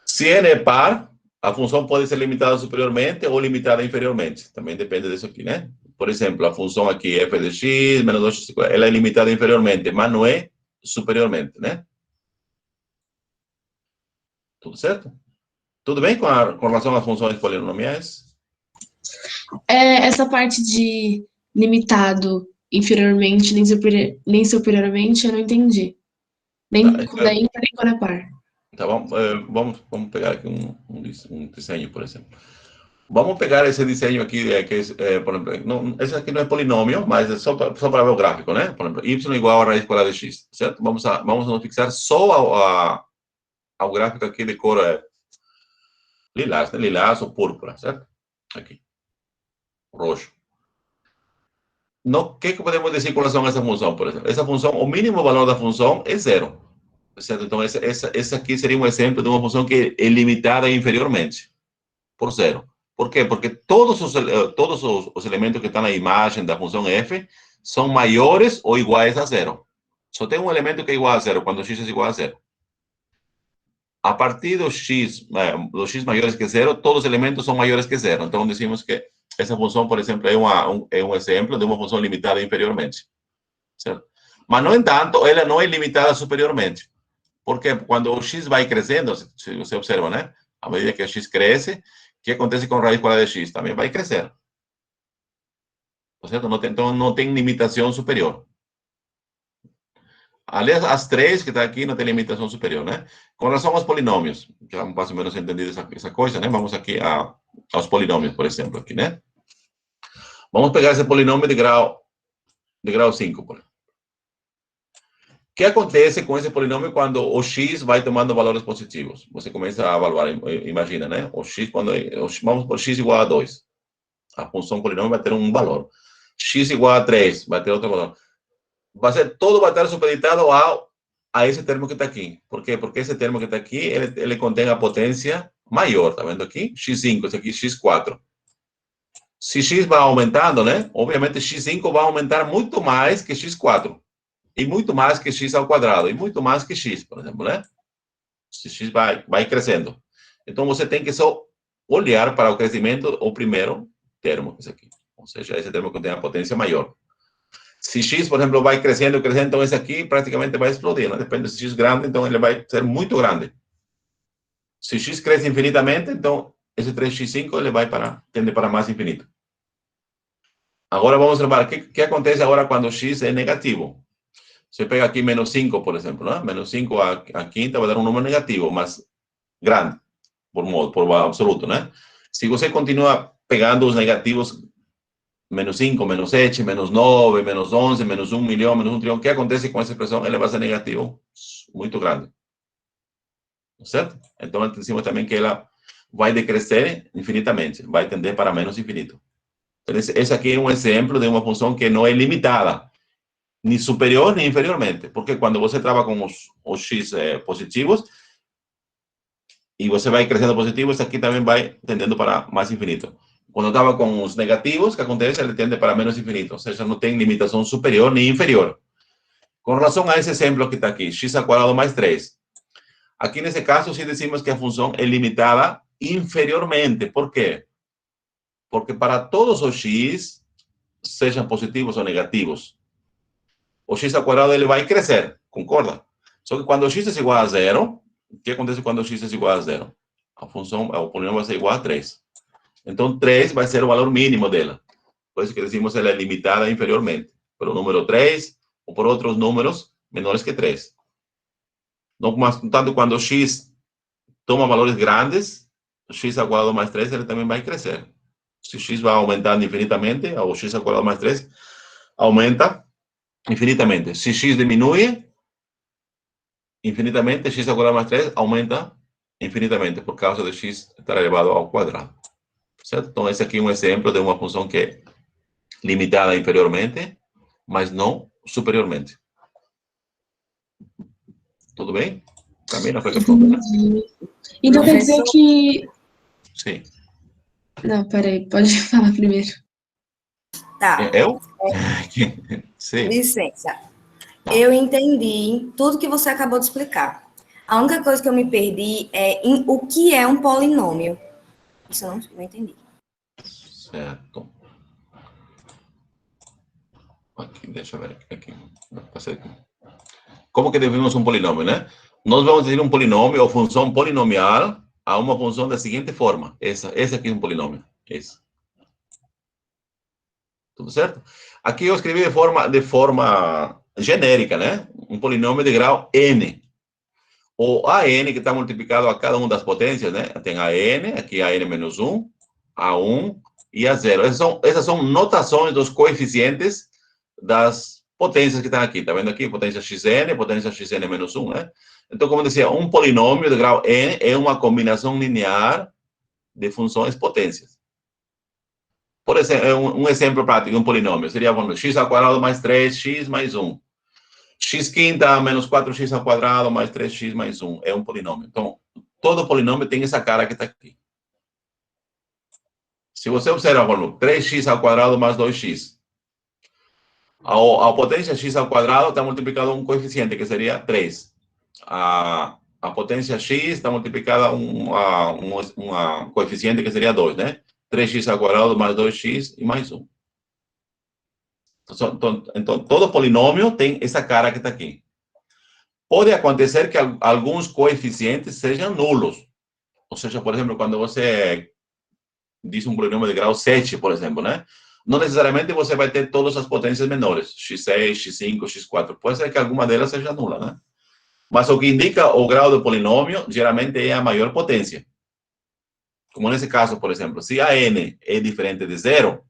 Se n é par, a função pode ser limitada superiormente ou limitada inferiormente. Também depende disso aqui, né? Por exemplo, a função aqui f de x menos 2x, ela é limitada inferiormente, mas não é superiormente, né? Tudo certo? Tudo bem com relação às funções polinomiais? Essa parte de limitado inferiormente nem superiormente, eu não entendi. Nem quando é ímpar, nem quando é par. Tá bom? Vamos pegar aqui um desenho, por exemplo. Vamos pegar esse desenho aqui, que é, por exemplo, esse aqui não é polinômio, mas é só para ver o gráfico, né? Por exemplo, y igual a raiz quadrada de x, certo? Vamos nos fixar só ao gráfico aqui de cor lilás, né? Lilás ou púrpura, certo? Aqui, roxo. O que podemos dizer com relação a essa função, por exemplo? Essa função, o mínimo valor da função é zero, certo? Então, essa aqui seria um exemplo de uma função que é limitada inferiormente, por zero. Por quê? Porque todos os elementos que estão na imagem da função f são maiores ou iguais a zero. Só tem um elemento que é igual a zero, quando x é igual a zero. A partir dos x maiores que zero, todos os elementos são maiores que zero. Então, decimos que essa função, por exemplo, é um exemplo de uma função limitada inferiormente. Certo? Mas, no entanto, ela não é limitada superiormente. Porque quando o x vai crescendo, se você observa, né? À medida que o x cresce, o que acontece com a raiz quadrada de x? Também vai crescer. Certo? Então, não tem limitação superior. Aliás, as três que está aqui não tem limitação superior, né? Com relação aos polinômios, já mais ou menos entendido essa coisa, né? Vamos aqui aos polinômios, por exemplo, aqui, né? Vamos pegar esse polinômio de grau 5, por exemplo. O que acontece com esse polinômio quando o x vai tomando valores positivos? Você começa a avaliar, imagina, né? O x, vamos por x igual a 2. A função polinômio vai ter um valor. X igual a 3, vai ter outro valor. Todo vai estar supeditado a esse termo que está aqui. Por quê? Porque esse termo que está aqui, ele contém a potência maior. Está vendo aqui? x5, esse aqui x4. Se x vai aumentando, né? Obviamente, x5 vai aumentar muito mais que x4. E muito mais que x ao quadrado. E muito mais que x, por exemplo, né? Se x vai crescendo. Então, você tem que só olhar para o crescimento, o primeiro termo, esse aqui. Ou seja, esse termo contém a potência maior. Se x, por exemplo, vai crescendo, então esse aqui praticamente vai explodir, né? Depende se x grande, então ele vai ser muito grande. Se x cresce infinitamente, então esse 3x5 ele tende para mais infinito. Agora vamos observar o que acontece agora quando x é negativo. Você pega aqui menos 5, por exemplo, né? Menos 5 a quinta vai dar um número negativo, mas grande, por absoluto, né? Se você continua pegando os negativos, menos 5, menos 7, menos 9, menos 11, menos 1 milhão, menos 1 trilhão. O que acontece com essa expressão? Ela vai ser negativo muito grande. Certo? Então, decimos também que ela vai decrescer infinitamente, vai tender para menos infinito. Então, esse aqui é um exemplo de uma função que não é limitada, nem superior nem inferiormente, porque quando você trabalha com os x positivos, e você vai crescendo positivo, esse aqui também vai tendendo para mais infinito. Quando estava com os negativos, o que acontece? Ele tende para menos infinito, ou seja, não tem limitação superior nem inferior. Com relação a esse exemplo que está aqui, x ao quadrado mais 3. Aqui, nesse caso, sim decimos que a função é limitada inferiormente. Por quê? Porque para todos os x, sejam positivos ou negativos, o x ao quadrado ele vai crescer, concorda? Só que quando o x é igual a zero, o que acontece quando o x é igual a zero? A função, o polinômio vai ser igual a 3. Então, 3 vai ser o valor mínimo dela. Por isso que decimos que ela é limitada inferiormente. Pelo número 3 ou por outros números menores que 3. Não, mas, tanto quando o x toma valores grandes, o x ao quadrado mais 3, ele também vai crescer. Se o x vai aumentando infinitamente, o x ao quadrado mais 3 aumenta infinitamente. Se x diminui infinitamente, x ao quadrado mais 3 aumenta infinitamente, por causa de x estar elevado ao quadrado. Certo? Então, esse aqui é um exemplo de uma função que é limitada inferiormente, mas não superiormente. Tudo bem? Camila, foi questão, né? Então quer dizer que... Sim. Não, peraí, pode falar primeiro. Tá. Eu? Sim. Licença. Eu entendi tudo que você acabou de explicar. A única coisa que eu me perdi é o que é um polinômio. Isso eu não entendi. Certo. Aqui, deixa eu ver aqui. Como que definimos um polinômio, né? Nós vamos dizer um polinômio ou função polinomial a uma função da seguinte forma. Essa aqui é um polinômio. Esse. Tudo certo? Aqui eu escrevi de forma genérica, né? Um polinômio de grau n. O AN, que está multiplicado a cada uma das potências, né? Tem AN, aqui AN menos 1, A1 e A0. Essas são notações dos coeficientes das potências que estão aqui. Está vendo aqui? Potência xn menos 1, né? Então, como eu dizia, um polinômio de grau n é uma combinação linear de funções potências. Por exemplo, um exemplo prático de um polinômio seria, vamos, x ao quadrado mais 3x mais 1. X quinta menos 4x ao quadrado mais 3x mais 1. É um polinômio. Então, todo polinômio tem essa cara que está aqui. Se você observar, vamos, 3x ao quadrado mais 2x. A potência x ao quadrado está multiplicado um coeficiente, que seria 3. A potência x está multiplicada um coeficiente que seria 2, né? 3x ao quadrado mais 2x e mais 1. Então, todo polinômio tem essa cara que está aqui. Pode acontecer que alguns coeficientes sejam nulos. Ou seja, por exemplo, quando você diz um polinômio de grau 7, por exemplo, né? Não necessariamente você vai ter todas as potências menores, x6, x5, x4. Pode ser que alguma delas seja nula, né? Mas o que indica o grau do polinômio, geralmente, é a maior potência. Como nesse caso, por exemplo, se a n é diferente de zero,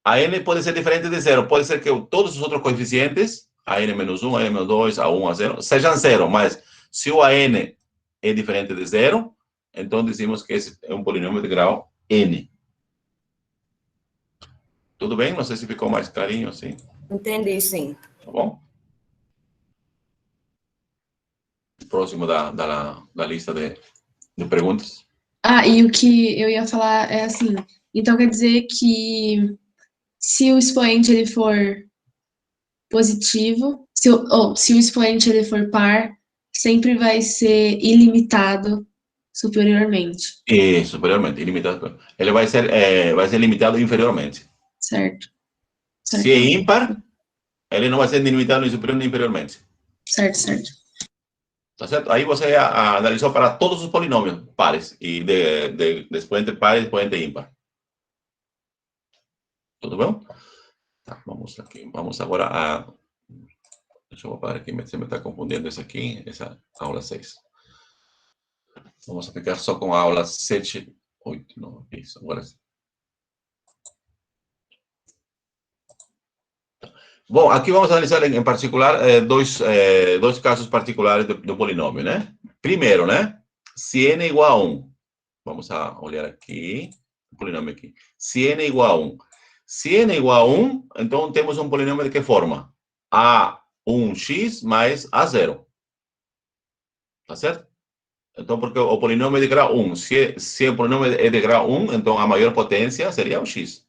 a n pode ser diferente de zero. Pode ser que todos os outros coeficientes, a n menos 1, a n menos 2, a 1, a 0, sejam zero. Mas se o a n é diferente de zero, então dizemos que esse é um polinômio de grau n. Tudo bem? Não sei se ficou mais clarinho assim. Entendi, sim. Tá bom? Próximo da lista de perguntas. Ah, e o que eu ia falar é assim, então quer dizer que se o expoente ele for positivo, se o expoente ele for par, sempre vai ser ilimitado superiormente, E superiormente, ilimitado. Ele vai ser limitado inferiormente. certo? Se é ímpar, ele não vai ser nem limitado nem superior nem inferiormente. Certo. Tá certo? Aí você analisou para todos os polinômios pares, e de expoente par e expoente ímpar. Tudo bom? Tá, vamos aqui. Vamos agora a... Deixa eu parar aqui, você me está confundindo isso aqui, essa aula 6. Vamos ficar só com a aula 7, 8, 9, isso, agora sim. Bom, aqui vamos analisar em particular dois casos particulares do polinômio, né? Primeiro, né? Se n é igual a 1. Vamos a olhar aqui, o polinômio aqui. Se n é igual a 1. Se n é igual a 1, então temos um polinômio de que forma? A1x mais A0. Tá certo? Então, porque o polinômio é de grau 1. Se o polinômio é de grau 1, então a maior potência seria o x.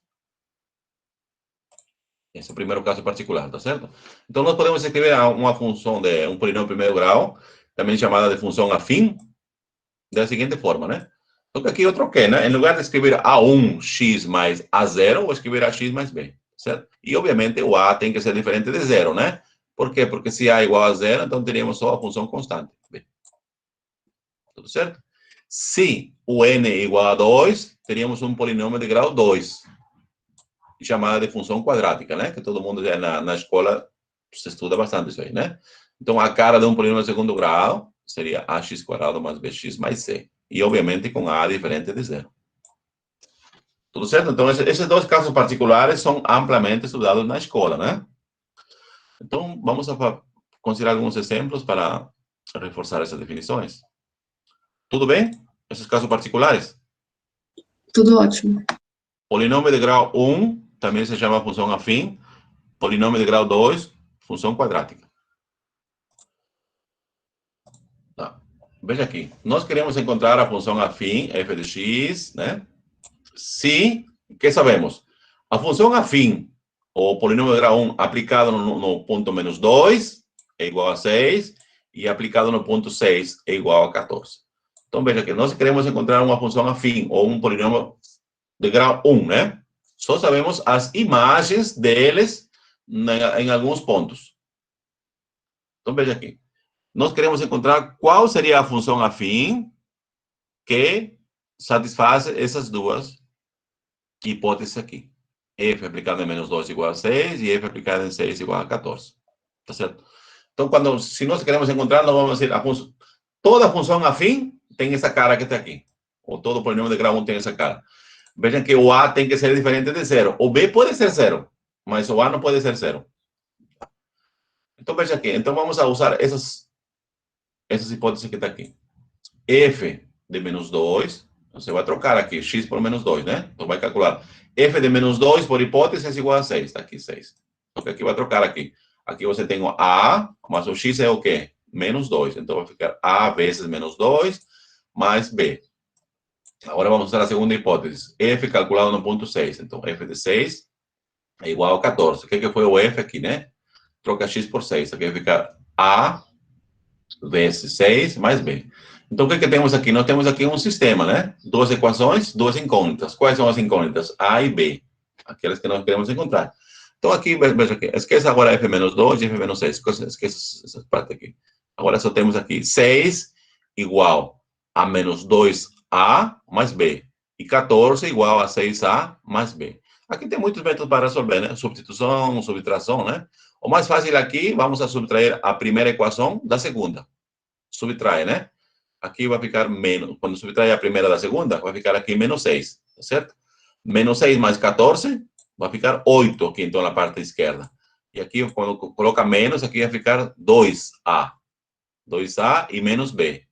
Esse é o primeiro caso particular, tá certo? Então, nós podemos escrever uma função de um polinômio de primeiro grau, também chamada de função afim, da seguinte forma, né? Então, aqui eu troquei, né? Em lugar de escrever A1x mais A0, vou escrever AX mais B, certo? E, obviamente, o A tem que ser diferente de zero, né? Por quê? Porque se A é igual a zero, então teríamos só a função constante, B. Tudo certo? Se o n é igual a 2, teríamos um polinômio de grau 2, chamada de função quadrática, né? Que todo mundo na escola se estuda bastante isso aí, né? Então, a cara de um polinômio de segundo grau seria ax quadrado mais bx mais c. E, obviamente, com a diferente de zero. Tudo certo? Então, esses dois casos particulares são amplamente estudados na escola, né? Então, vamos considerar alguns exemplos para reforçar essas definições. Tudo bem? Esses casos particulares? Tudo ótimo. Polinômio de grau 1 também se chama função afim. Polinômio de grau 2, função quadrática. Tá. Veja aqui. Nós queremos encontrar a função afim, f de x, né? Se, que sabemos? A função afim, o polinômio de grau 1, aplicado no ponto menos 2, é igual a 6, e aplicado no ponto 6, é igual a 14. Então, veja aqui. Nós queremos encontrar uma função afim, ou um polinômio de grau 1, né? Só sabemos as imagens deles em alguns pontos. Então, veja aqui. Nós queremos encontrar qual seria a função afim que satisfaz essas duas hipóteses aqui. F aplicado em menos 2 igual a 6 e F aplicado em 6 igual a 14. Tá certo? Então, se nós queremos encontrar, nós vamos dizer, toda função afim tem essa cara que está aqui. Ou todo polinômio de grau 1 tem essa cara. Vejam que o A tem que ser diferente de 0. O B pode ser 0, mas o A não pode ser 0. Então, veja aqui. Então, vamos a usar essas hipóteses que está aqui. F de menos 2, você vai trocar aqui x por menos 2, né? Então, vai calcular. F de menos 2 por hipótese é igual a 6. Está aqui 6. Então, aqui vai trocar aqui. Aqui você tem o A, mas o x é o quê? Menos 2. Então, vai ficar A vezes menos 2 mais B. Agora vamos usar a segunda hipótese. F calculado no ponto 6. Então, F de 6 é igual a 14. O que foi o F aqui, né? Troca x por 6. Aqui vai ficar A vezes 6 mais B. Então, o que temos aqui? Nós temos aqui um sistema, né? Duas equações, duas incógnitas. Quais são as incógnitas? A e B. Aquelas que nós queremos encontrar. Então, aqui, veja aqui. Esqueça agora F menos 2 e F menos 6. Esqueça essa parte aqui. Agora só temos aqui 6 igual a menos 2A mais B. E 14 igual a 6A mais B. Aqui tem muitos métodos para resolver, né? Substituição, subtração, né? O mais fácil aqui, vamos a subtrair a primeira equação da segunda. Subtrai, né? Aqui vai ficar menos. Quando subtrai a primeira da segunda, vai ficar aqui menos 6, tá certo? Menos 6 mais 14, vai ficar 8 aqui, então, na parte esquerda. E aqui, quando coloca menos, aqui vai ficar 2A. 2A e menos B.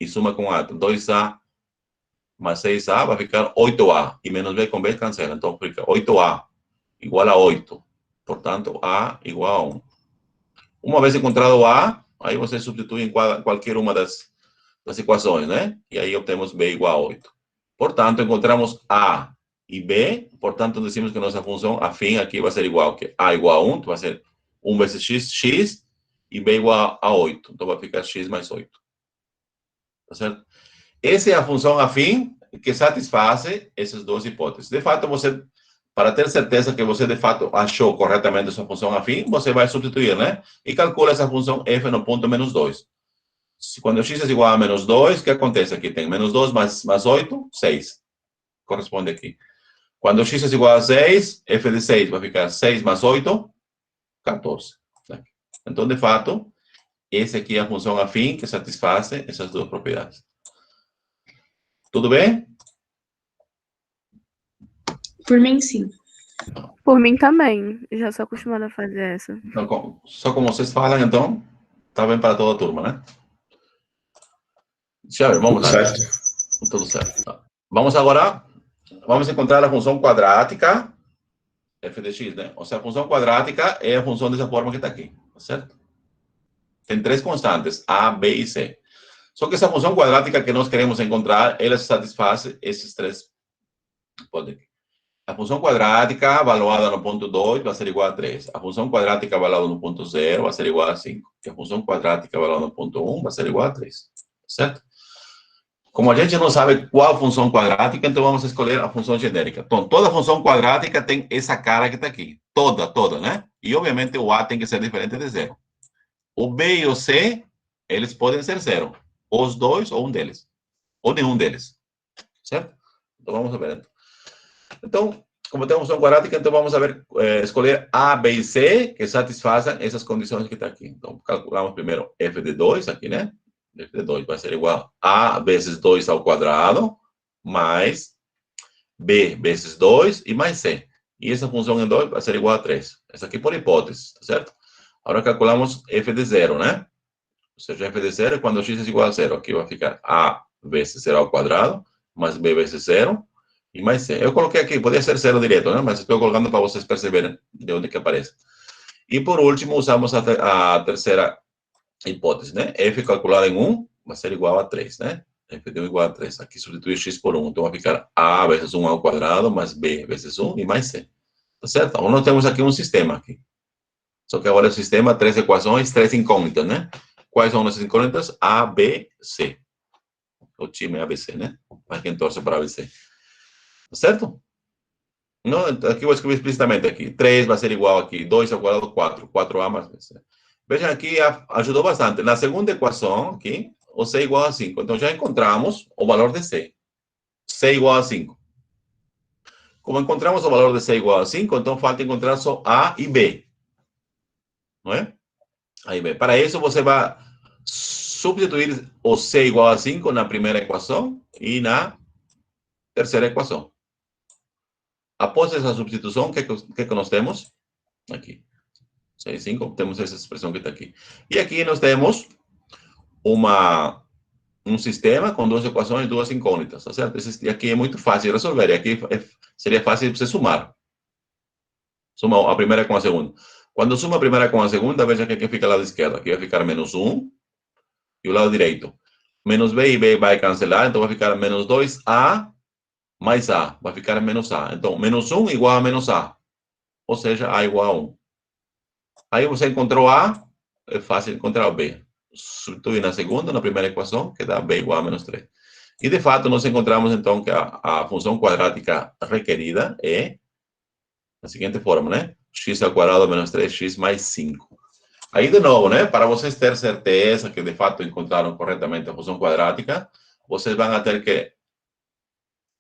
E suma com A. 2A mais 6A vai ficar 8A. E menos B com B cancela. Então, fica 8A igual a 8. Portanto, A igual a 1. Uma vez encontrado o A, aí você substitui em qualquer uma das equações, né? E aí obtemos B igual a 8. Portanto, encontramos A e B. Portanto, decimos que nossa função afim aqui vai ser igual que A igual a 1, que vai ser 1 vezes x, e B igual a 8. Então, vai ficar x mais 8. Tá certo? Essa é a função afim que satisfaz essas duas hipóteses. De fato, você, para ter certeza que você, de fato, achou corretamente essa função afim, você vai substituir, né? E calcula essa função f no ponto menos 2. Quando x é igual a menos 2, o que acontece aqui? Tem menos 2 mais 8, 6. Corresponde aqui. Quando x é igual a 6, f de 6 vai ficar 6 mais 8, 14. Então, de fato, essa aqui é a função afim que satisfaz essas duas propriedades. Tudo bem? Por mim, sim. Por mim também. Já sou acostumada a fazer essa. Então, só como vocês falam, então, tá bem para toda a turma, né? Deixa eu ver, vamos lá. Certo. Tudo certo. Tá. Vamos agora, vamos encontrar a função quadrática f de x, né? Ou seja, a função quadrática é a função dessa forma que está aqui, tá certo? Tem três constantes, a, b e c. Só que essa função quadrática que nós queremos encontrar, ela satisfaz esses três. A função quadrática avaliada no ponto 2 vai ser igual a 3. A função quadrática avaliada no ponto 0 vai ser igual a 5. E a função quadrática avaliada no ponto 1 vai ser igual a 3. Certo? Como a gente não sabe qual função quadrática, então vamos escolher a função genérica. Então, toda função quadrática tem essa cara que está aqui. Toda, né? E, obviamente, o A tem que ser diferente de 0. O B e o C, eles podem ser 0. Os dois ou um deles. Ou nenhum deles. Certo? Então, vamos ver. Então, como temos função quadrática, então vamos escolher A, B e C, que satisfazem essas condições que está aqui. Então, calculamos primeiro f de 2 aqui, né? F de 2 vai ser igual a vezes 2 ao quadrado, mais B vezes 2 e mais C. E essa função em 2 vai ser igual a 3. Essa aqui por hipótese, tá certo? Agora calculamos f de 0, né? Ou seja, f de 0 é quando x é igual a 0. Aqui vai ficar A vezes 0 ao quadrado, mais B vezes 0 e mais C. Eu coloquei aqui, poderia ser 0 direto, né? Mas estou colocando para vocês perceberem de onde que aparece. E por último, usamos a terceira hipótese, né? F calculado em 1 vai ser igual a 3, né? F de 1 igual a 3. Aqui substitui x por 1. Então vai ficar A vezes 1 ao quadrado, mais B vezes 1 e mais C. Tá certo? Então nós temos aqui um sistema aqui. Só que agora o sistema, 3 equações, 3 incógnitas, né? Quais são essas incógnitas? A, B, C. O time ABC, né? Para quem torce para ABC. Tá certo? Não, aqui eu vou escrever explicitamente aqui. 3 vai ser igual aqui. 2 ao quadrado, 4. 4A mais B. Vejam aqui, ajudou bastante. Na segunda equação, aqui, o C é igual a 5. Então, já encontramos o valor de C. C igual a 5. Como encontramos o valor de C igual a 5, então falta encontrar só A e B. Não é? A e B. Para isso, você vai substituir o C igual a 5 na primeira equação e na terceira equação. Após essa substituição, o que nós temos? Aqui. 6, 5, temos essa expressão que está aqui. E aqui nós temos um sistema com duas equações e duas incógnitas, tá certo? E aqui é muito fácil de resolver. E aqui seria fácil de você somar. Suma a primeira com a segunda. Quando suma a primeira com a segunda, veja que aqui fica o lado esquerdo. Aqui vai ficar menos 1. E o lado direito. Menos B e B vai cancelar, então vai ficar menos 2A mais A. Vai ficar menos A. Então, menos 1 igual a menos A. Ou seja, A igual a 1. Aí você encontrou A, é fácil encontrar o B. Substitui na segunda, na primeira equação, que dá B igual a menos 3. E, de fato, nós encontramos, então, que a função quadrática requerida é a seguinte forma, né? X ao quadrado menos 3x mais 5. Aí, de novo, né? Para vocês terem certeza que, de fato, encontraram corretamente a função quadrática, vocês vão ter que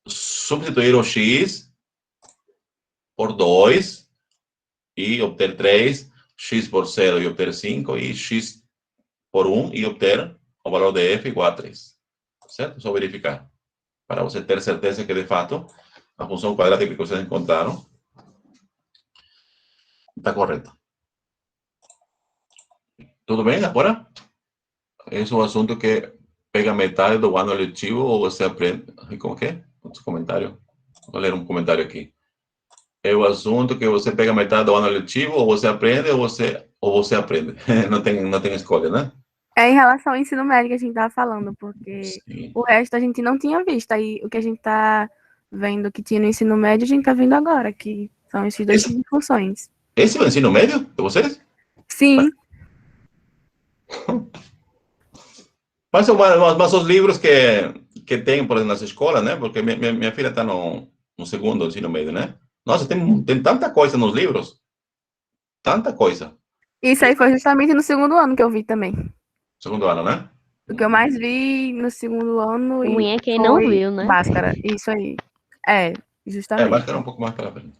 substituir o x por 2 e obter 3, x por 0 e obter 5, e x por 1 e obter o valor de f igual a 3. Certo? Só verificar. Para você ter certeza que, de fato, a função quadrática que vocês encontraram está correta. Tudo bem agora? Esse é um assunto que pega metade do ano letivo ou você aprende... Como que é? Outro comentário? Vou ler um comentário aqui. É o assunto que você pega metade do ano letivo ou você aprende ou você aprende. Não tem escolha, né? É em relação ao ensino médio que a gente estava falando, porque Sim. o resto a gente não tinha visto. Aí o que a gente está vendo que tinha no ensino médio, a gente está vendo agora, que são esses dois tipos de funções. Esse é o ensino médio de vocês? Sim. Mas os livros que tem, por exemplo, nas escolas, né? Porque minha filha está no segundo ensino médio, né? Nossa, tem tanta coisa nos livros. Tanta coisa. Isso aí foi justamente no segundo ano que eu vi também. Segundo ano, né? O que eu mais vi no segundo ano O ruim é quem foi não viu, né? Bhaskara. Isso aí. Justamente. Vai ficar um pouco mais para frente.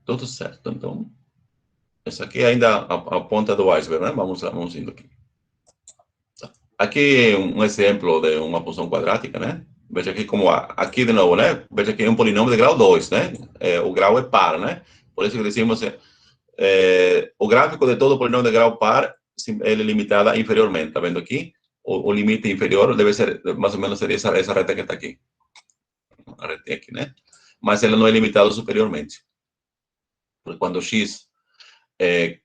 Tudo certo. Então, essa aqui é ainda a ponta do iceberg, né? Vamos indo aqui. Aqui um exemplo de uma função quadrática, né? Veja aqui como aqui de novo, né? Veja que é um polinômio de grau 2, né? O grau é par, né? Por isso que decimos o gráfico de todo polinômio de grau par ele é limitado inferiormente. Tá vendo aqui? O limite inferior deve ser mais ou menos seria essa reta que está aqui. A reta aqui, né? Mas ela não é limitado superiormente. Porque quando x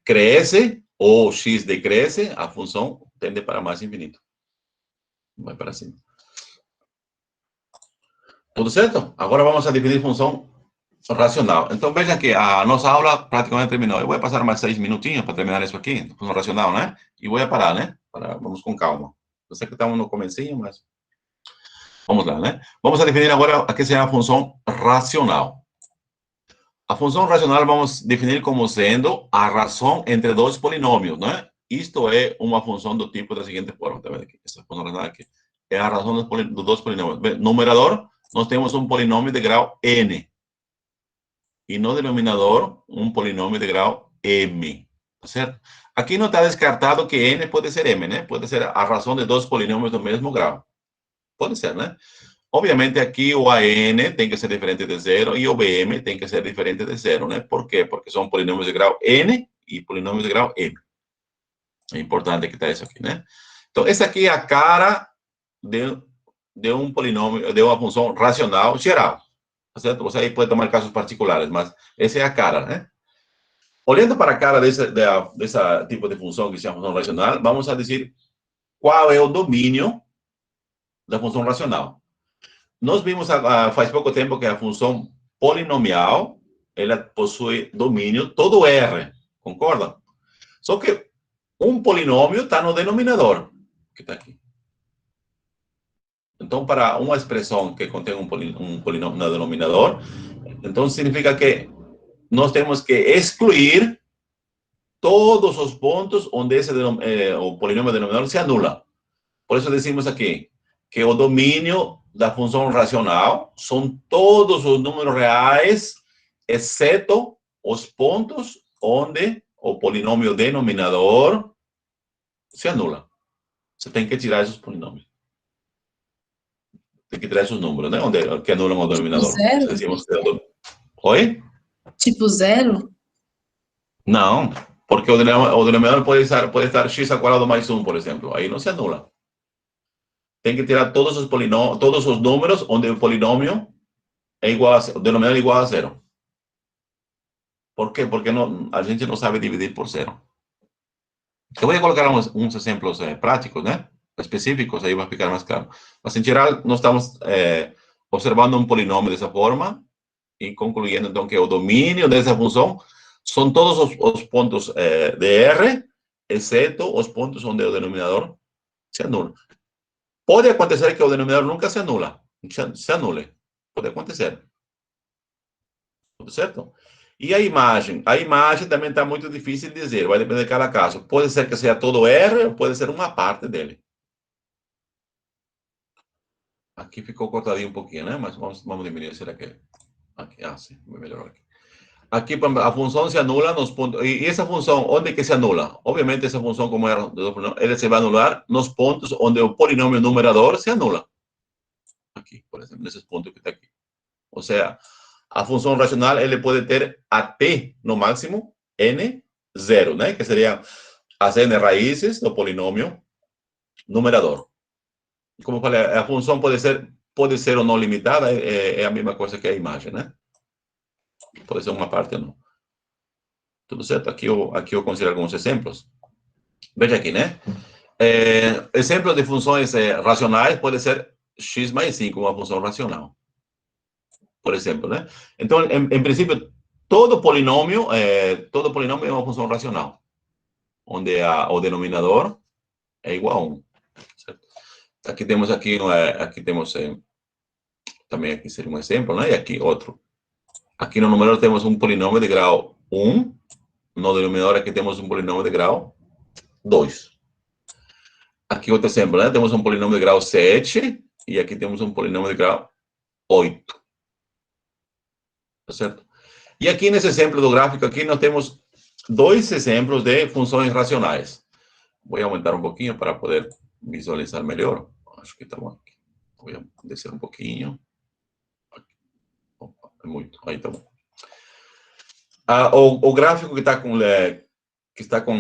cresce ou x decresce, a função tende para mais infinito. Vai para cima. Tudo certo? Agora vamos a definir função racional. Então, veja que a nossa aula praticamente terminou. Eu vou passar mais 6 minutinhos para terminar isso aqui, função racional, né? E vou parar, né? Vamos com calma. Eu sei que estamos no comecinho, mas... Vamos lá, né? Vamos a definir agora a que será a função racional. A função racional vamos definir como sendo a razão entre dois polinômios, né? Isto é uma função do tipo da seguinte forma, tá vendo aqui? Essa função racional aqui é a razão dos dois polinômios. No numerador, nós temos um polinômio de grau n. E no denominador, um polinômio de grau m. Tá certo? Aqui não está descartado que n pode ser m, né? Pode ser a razão de dois polinômios do mesmo grau. Pode ser, né? Obviamente, aqui o AN tem que ser diferente de 0 e o BM tem que ser diferente de 0, né? Por quê? Porque são polinômios de grau n e polinômios de grau m. É importante que está isso aqui, né? Então, essa aqui é a cara de um polinômio, de uma função racional geral. Tá certo? Você aí pode tomar casos particulares, mas essa é a cara, né? Olhando para a cara desse tipo de função que se chama função racional, vamos a dizer qual é o domínio da função racional. Nós vimos faz pouco tempo que a função polinomial, ela possui domínio todo R, concorda? Só que um polinômio está no denominador, que está aqui. Então, para uma expressão que contém um polinômio no denominador, então significa que nós temos que excluir todos os pontos onde o polinômio denominador se anula. Por isso decimos aqui que o domínio da função racional são todos os números reais, exceto os pontos onde o polinômio denominador se anula. Você tem que tirar esses polinômios. Tem que tirar esses números, né? Que anulam o denominador. Zero? Oi? Tipo zero? Não, porque o denominador pode estar x ao quadrado mais 1, por exemplo. Aí não se anula. Tem que tirar todos os números onde o polinômio é igual o denominador é igual a zero. ¿Por quê? Porque a gente não sabe dividir por zero. Eu vou colocar uns exemplos práticos, né? Específicos, aí vai ficar mais claro. Mas, em geral, nós estamos observando um polinômio dessa forma e concluindo, então, que o domínio dessa função são todos os pontos de R, exceto os pontos onde o denominador se anula. Pode acontecer que o denominador nunca se anule. Pode acontecer. Tudo certo? E a imagem? A imagem também está muito difícil de dizer, vai depender de cada caso. Pode ser que seja todo R, ou pode ser uma parte dele. Aqui ficou cortadinho um pouquinho, né? Mas vamos diminuir, será que... Aqui, sim, melhorou aqui. Aqui a função se anula nos pontos... E essa função, onde que se anula? Obviamente, essa função, como era, ele se vai anular nos pontos onde o polinômio numerador se anula. Aqui, por exemplo, nesses pontos que está aqui. Ou seja, a função racional, ele pode ter até, no máximo, n, 0, né? Que seria as n raízes do polinômio numerador. Como eu falei, a função pode ser ou não limitada, é a mesma coisa que a imagem, né? Pode ser uma parte ou não. Tudo certo? Aqui eu considero alguns exemplos. Veja aqui, né? Exemplos de funções racionais pode ser x mais 5, uma função racional. Por exemplo, né? Então, em princípio, todo polinômio é uma função racional, onde o denominador é igual a 1. Certo? Aqui temos também aqui seria um exemplo, né? E aqui outro. Aqui no numerador temos um polinômio de grau 1, no denominador aqui temos um polinômio de grau 2. Aqui outro exemplo, né? Temos um polinômio de grau 7 e aqui temos um polinômio de grau 8. Tá certo? E aqui nesse exemplo do gráfico, aqui nós temos dois exemplos de funções racionais. Vou aumentar um pouquinho para poder visualizar melhor. Acho que está bom aqui. Vou descer um pouquinho. Opa, é muito. Aí está bom. O gráfico que está com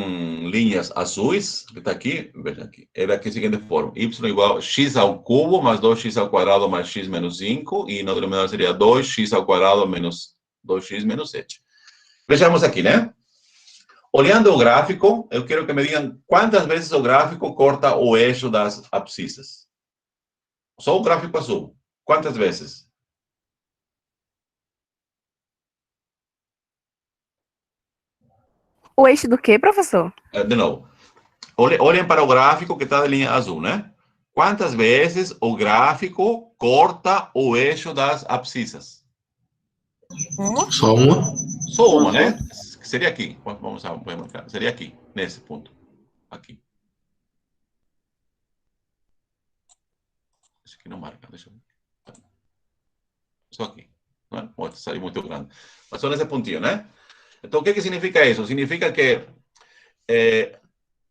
linhas azuis, que está aqui, veja aqui, é da seguinte forma: y igual a x ao cubo mais 2x ao quadrado mais x menos 5, e no denominador seria 2x ao quadrado menos 2x menos 7. Vejamos aqui, né? Olhando o gráfico, eu quero que me digam quantas vezes o gráfico corta o eixo das abscissas. Só o gráfico azul. Quantas vezes? O eixo do quê, professor? De novo. Olhem para o gráfico que está de linha azul, né? Quantas vezes o gráfico corta o eixo das abscissas? Só uma. Só uma, né? Seria aqui. Vamos marcar. Seria aqui, nesse ponto. Aqui. Isso aqui não marca, deixa eu ver. Só aqui. Não é? Pode sair muito grande. Mas só nesse pontinho, né? Então, o que significa isso? Significa que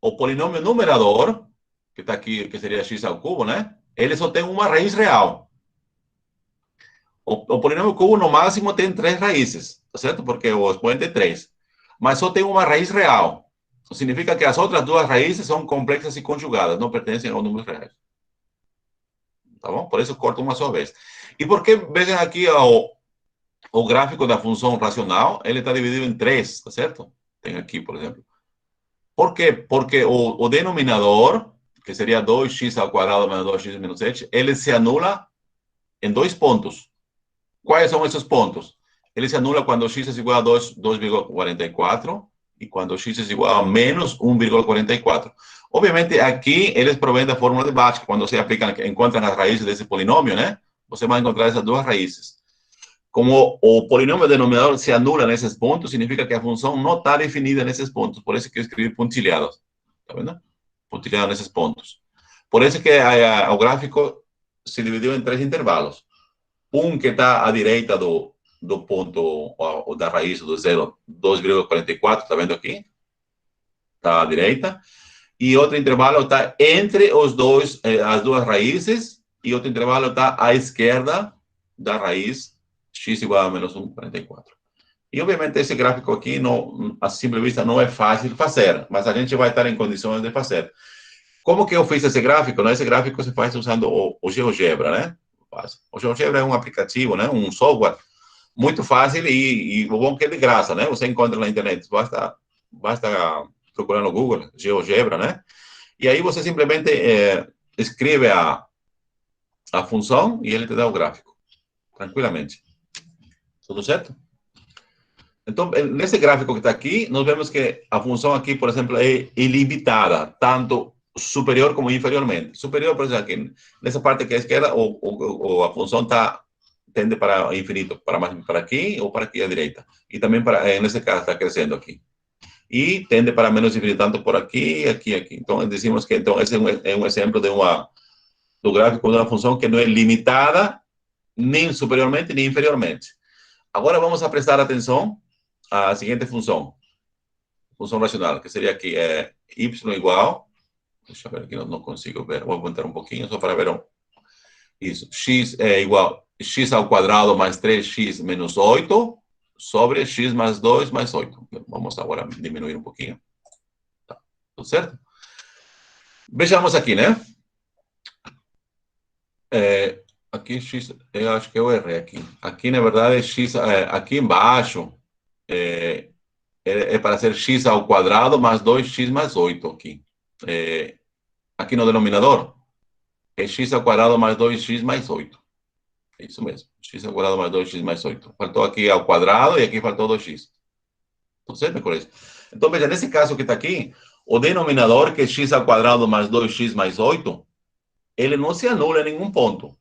o polinômio numerador, que está aqui, que seria x ao cubo, né? Ele só tem uma raiz real. O polinômio cubo, no máximo, tem 3 raízes, tá certo? Porque o expoente é 3. Mas só tem uma raiz real. Isso significa que as outras duas raízes são complexas e conjugadas, não pertencem aos números reais. Tá bom? Por isso, corta uma só vez. E por que, vejam aqui, o gráfico da função racional, ele está dividido em 3, tá certo? Tem aqui, por exemplo. Por quê? Porque o denominador, que seria 2x ao quadrado menos 2x menos 7, ele se anula em 2 pontos. Quais são esses pontos? Ele se anula quando x é igual a 2,44 e quando x é igual a menos 1,44. Obviamente, aqui eles provêm da fórmula de Bhaskara. Quando você encontra as raízes desse polinômio, né? Você vai encontrar essas duas raízes. Como o polinômio denominador se anula nesses pontos, significa que a função não está definida nesses pontos. Por isso que eu escrevi pontilhados. Está vendo? Pontilhado nesses pontos. Por isso que o gráfico se dividiu em 3 intervalos. Um que está à direita do ponto, ou da raiz do zero, 2,44, está vendo aqui? Está à direita. e outro intervalo está entre as duas raízes, e outro intervalo está à esquerda da raiz, x igual a menos 1,44. E, obviamente, esse gráfico aqui, não, a simple vista, não é fácil de fazer, mas a gente vai estar em condições de fazer. Como que eu fiz esse gráfico? Esse gráfico se faz usando o GeoGebra, né? O GeoGebra é um aplicativo, né? Um software muito fácil e o bom que é de graça, né? Você encontra na internet, basta procurar no Google, GeoGebra, né? E aí você simplesmente escreve a função e ele te dá o gráfico, tranquilamente. Tudo certo? Então, nesse gráfico que está aqui, nós vemos que a função aqui, por exemplo, é ilimitada, tanto superior como inferiormente. Superior, por exemplo, aqui, nessa parte aqui à esquerda, a função tende para infinito, para aqui ou para aqui à direita. E também, nesse caso, está crescendo aqui. E tende para menos infinito, tanto por aqui, aqui, aqui. Então, dizemos que esse é um exemplo do gráfico de uma função que não é limitada, nem superiormente, nem inferiormente. Agora, vamos a prestar atenção à seguinte função racional, que seria aqui, y igual, deixa eu ver aqui, não consigo ver, vou aumentar um pouquinho, só para ver isso, x é igual x ao quadrado mais 3x menos 8, sobre x mais 2 mais 8. Vamos agora diminuir um pouquinho. Tá, tudo certo? Vejamos aqui, né? Aqui x, eu acho que eu errei aqui. Aqui, na verdade, x, aqui embaixo, é para ser x ao quadrado mais 2x mais 8 aqui. Aqui no denominador, é x ao quadrado mais 2x mais 8. É isso mesmo. X ao quadrado mais 2x mais 8. Faltou aqui ao quadrado e aqui faltou 2x. Tudo certo, por isso? Então, veja, nesse caso que está aqui, o denominador, que é x ao quadrado mais 2x mais 8, ele não se anula em nenhum ponto.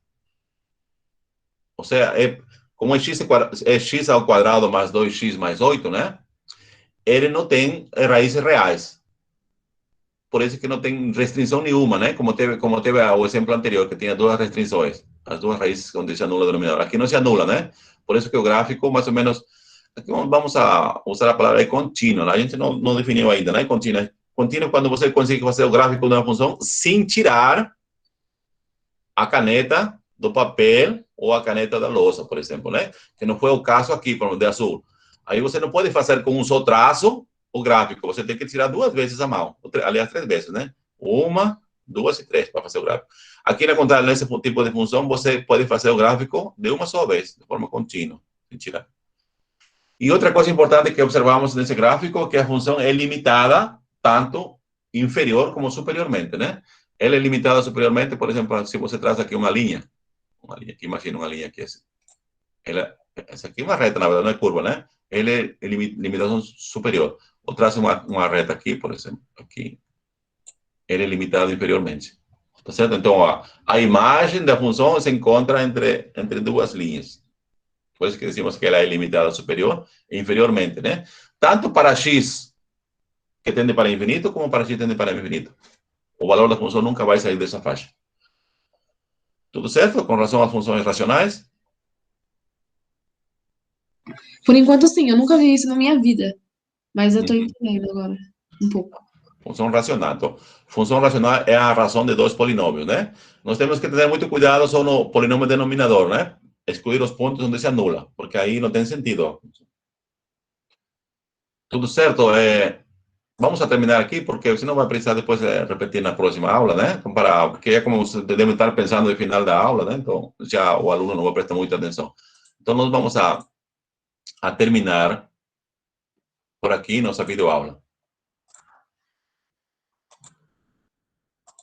Ou seja, como é x ao quadrado mais 2x mais 8, né? Ele não tem raízes reais. Por isso que não tem restrição nenhuma, né? Como teve o exemplo anterior, que tinha duas restrições. As duas raízes onde se anula o denominador. Aqui não se anula, né? Por isso que o gráfico, mais ou menos... Aqui vamos a usar a palavra contínuo. A gente não definiu ainda, né? Contínuo. Contínuo é quando você consegue fazer o gráfico de uma função sem tirar a caneta do papel ou a caneta da lousa, por exemplo, né? Que não foi o caso aqui, de azul. Aí você não pode fazer com um só traço o gráfico. Você tem que tirar 2 vezes a mão. Aliás, 3 vezes, né? 1, 2 e 3 para fazer o gráfico. Aqui, na contrário, nesse tipo de função, você pode fazer o gráfico de uma só vez, de forma contínua, sem tirar. E outra coisa importante que observamos nesse gráfico é que a função é limitada, tanto inferior como superiormente, né? Ela é limitada superiormente, por exemplo, se você traz aqui uma linha aqui, imagina uma linha aqui assim. Essa aqui é uma reta, na verdade, não é curva, né? Ela é limitação superior. Ou traz uma reta aqui, por exemplo, aqui. Ele é limitado inferiormente. Tá certo? Então, a imagem da função se encontra entre duas linhas. Por isso que decimos que ela é limitada superior e inferiormente, né? Tanto para x, que tende para infinito, como para x, que tende para infinito. O valor da função nunca vai sair dessa faixa. Tudo certo? Com relação às funções racionais? Por enquanto, sim, eu nunca vi isso na minha vida. Mas eu tô entendendo agora, um pouco. Função racional. Então, função racional é a razão de 2 polinômios, né? Nós temos que ter muito cuidado só no polinômio denominador, né? Excluir os pontos onde se anula, porque aí não tem sentido. Tudo certo? Vamos a terminar aqui, porque senão vai precisar depois repetir na próxima aula, né? Porque é como você deve estar pensando no final da aula, né? Então, já o aluno não vai prestar muita atenção. Então, nós vamos a terminar por aqui nossa videoaula.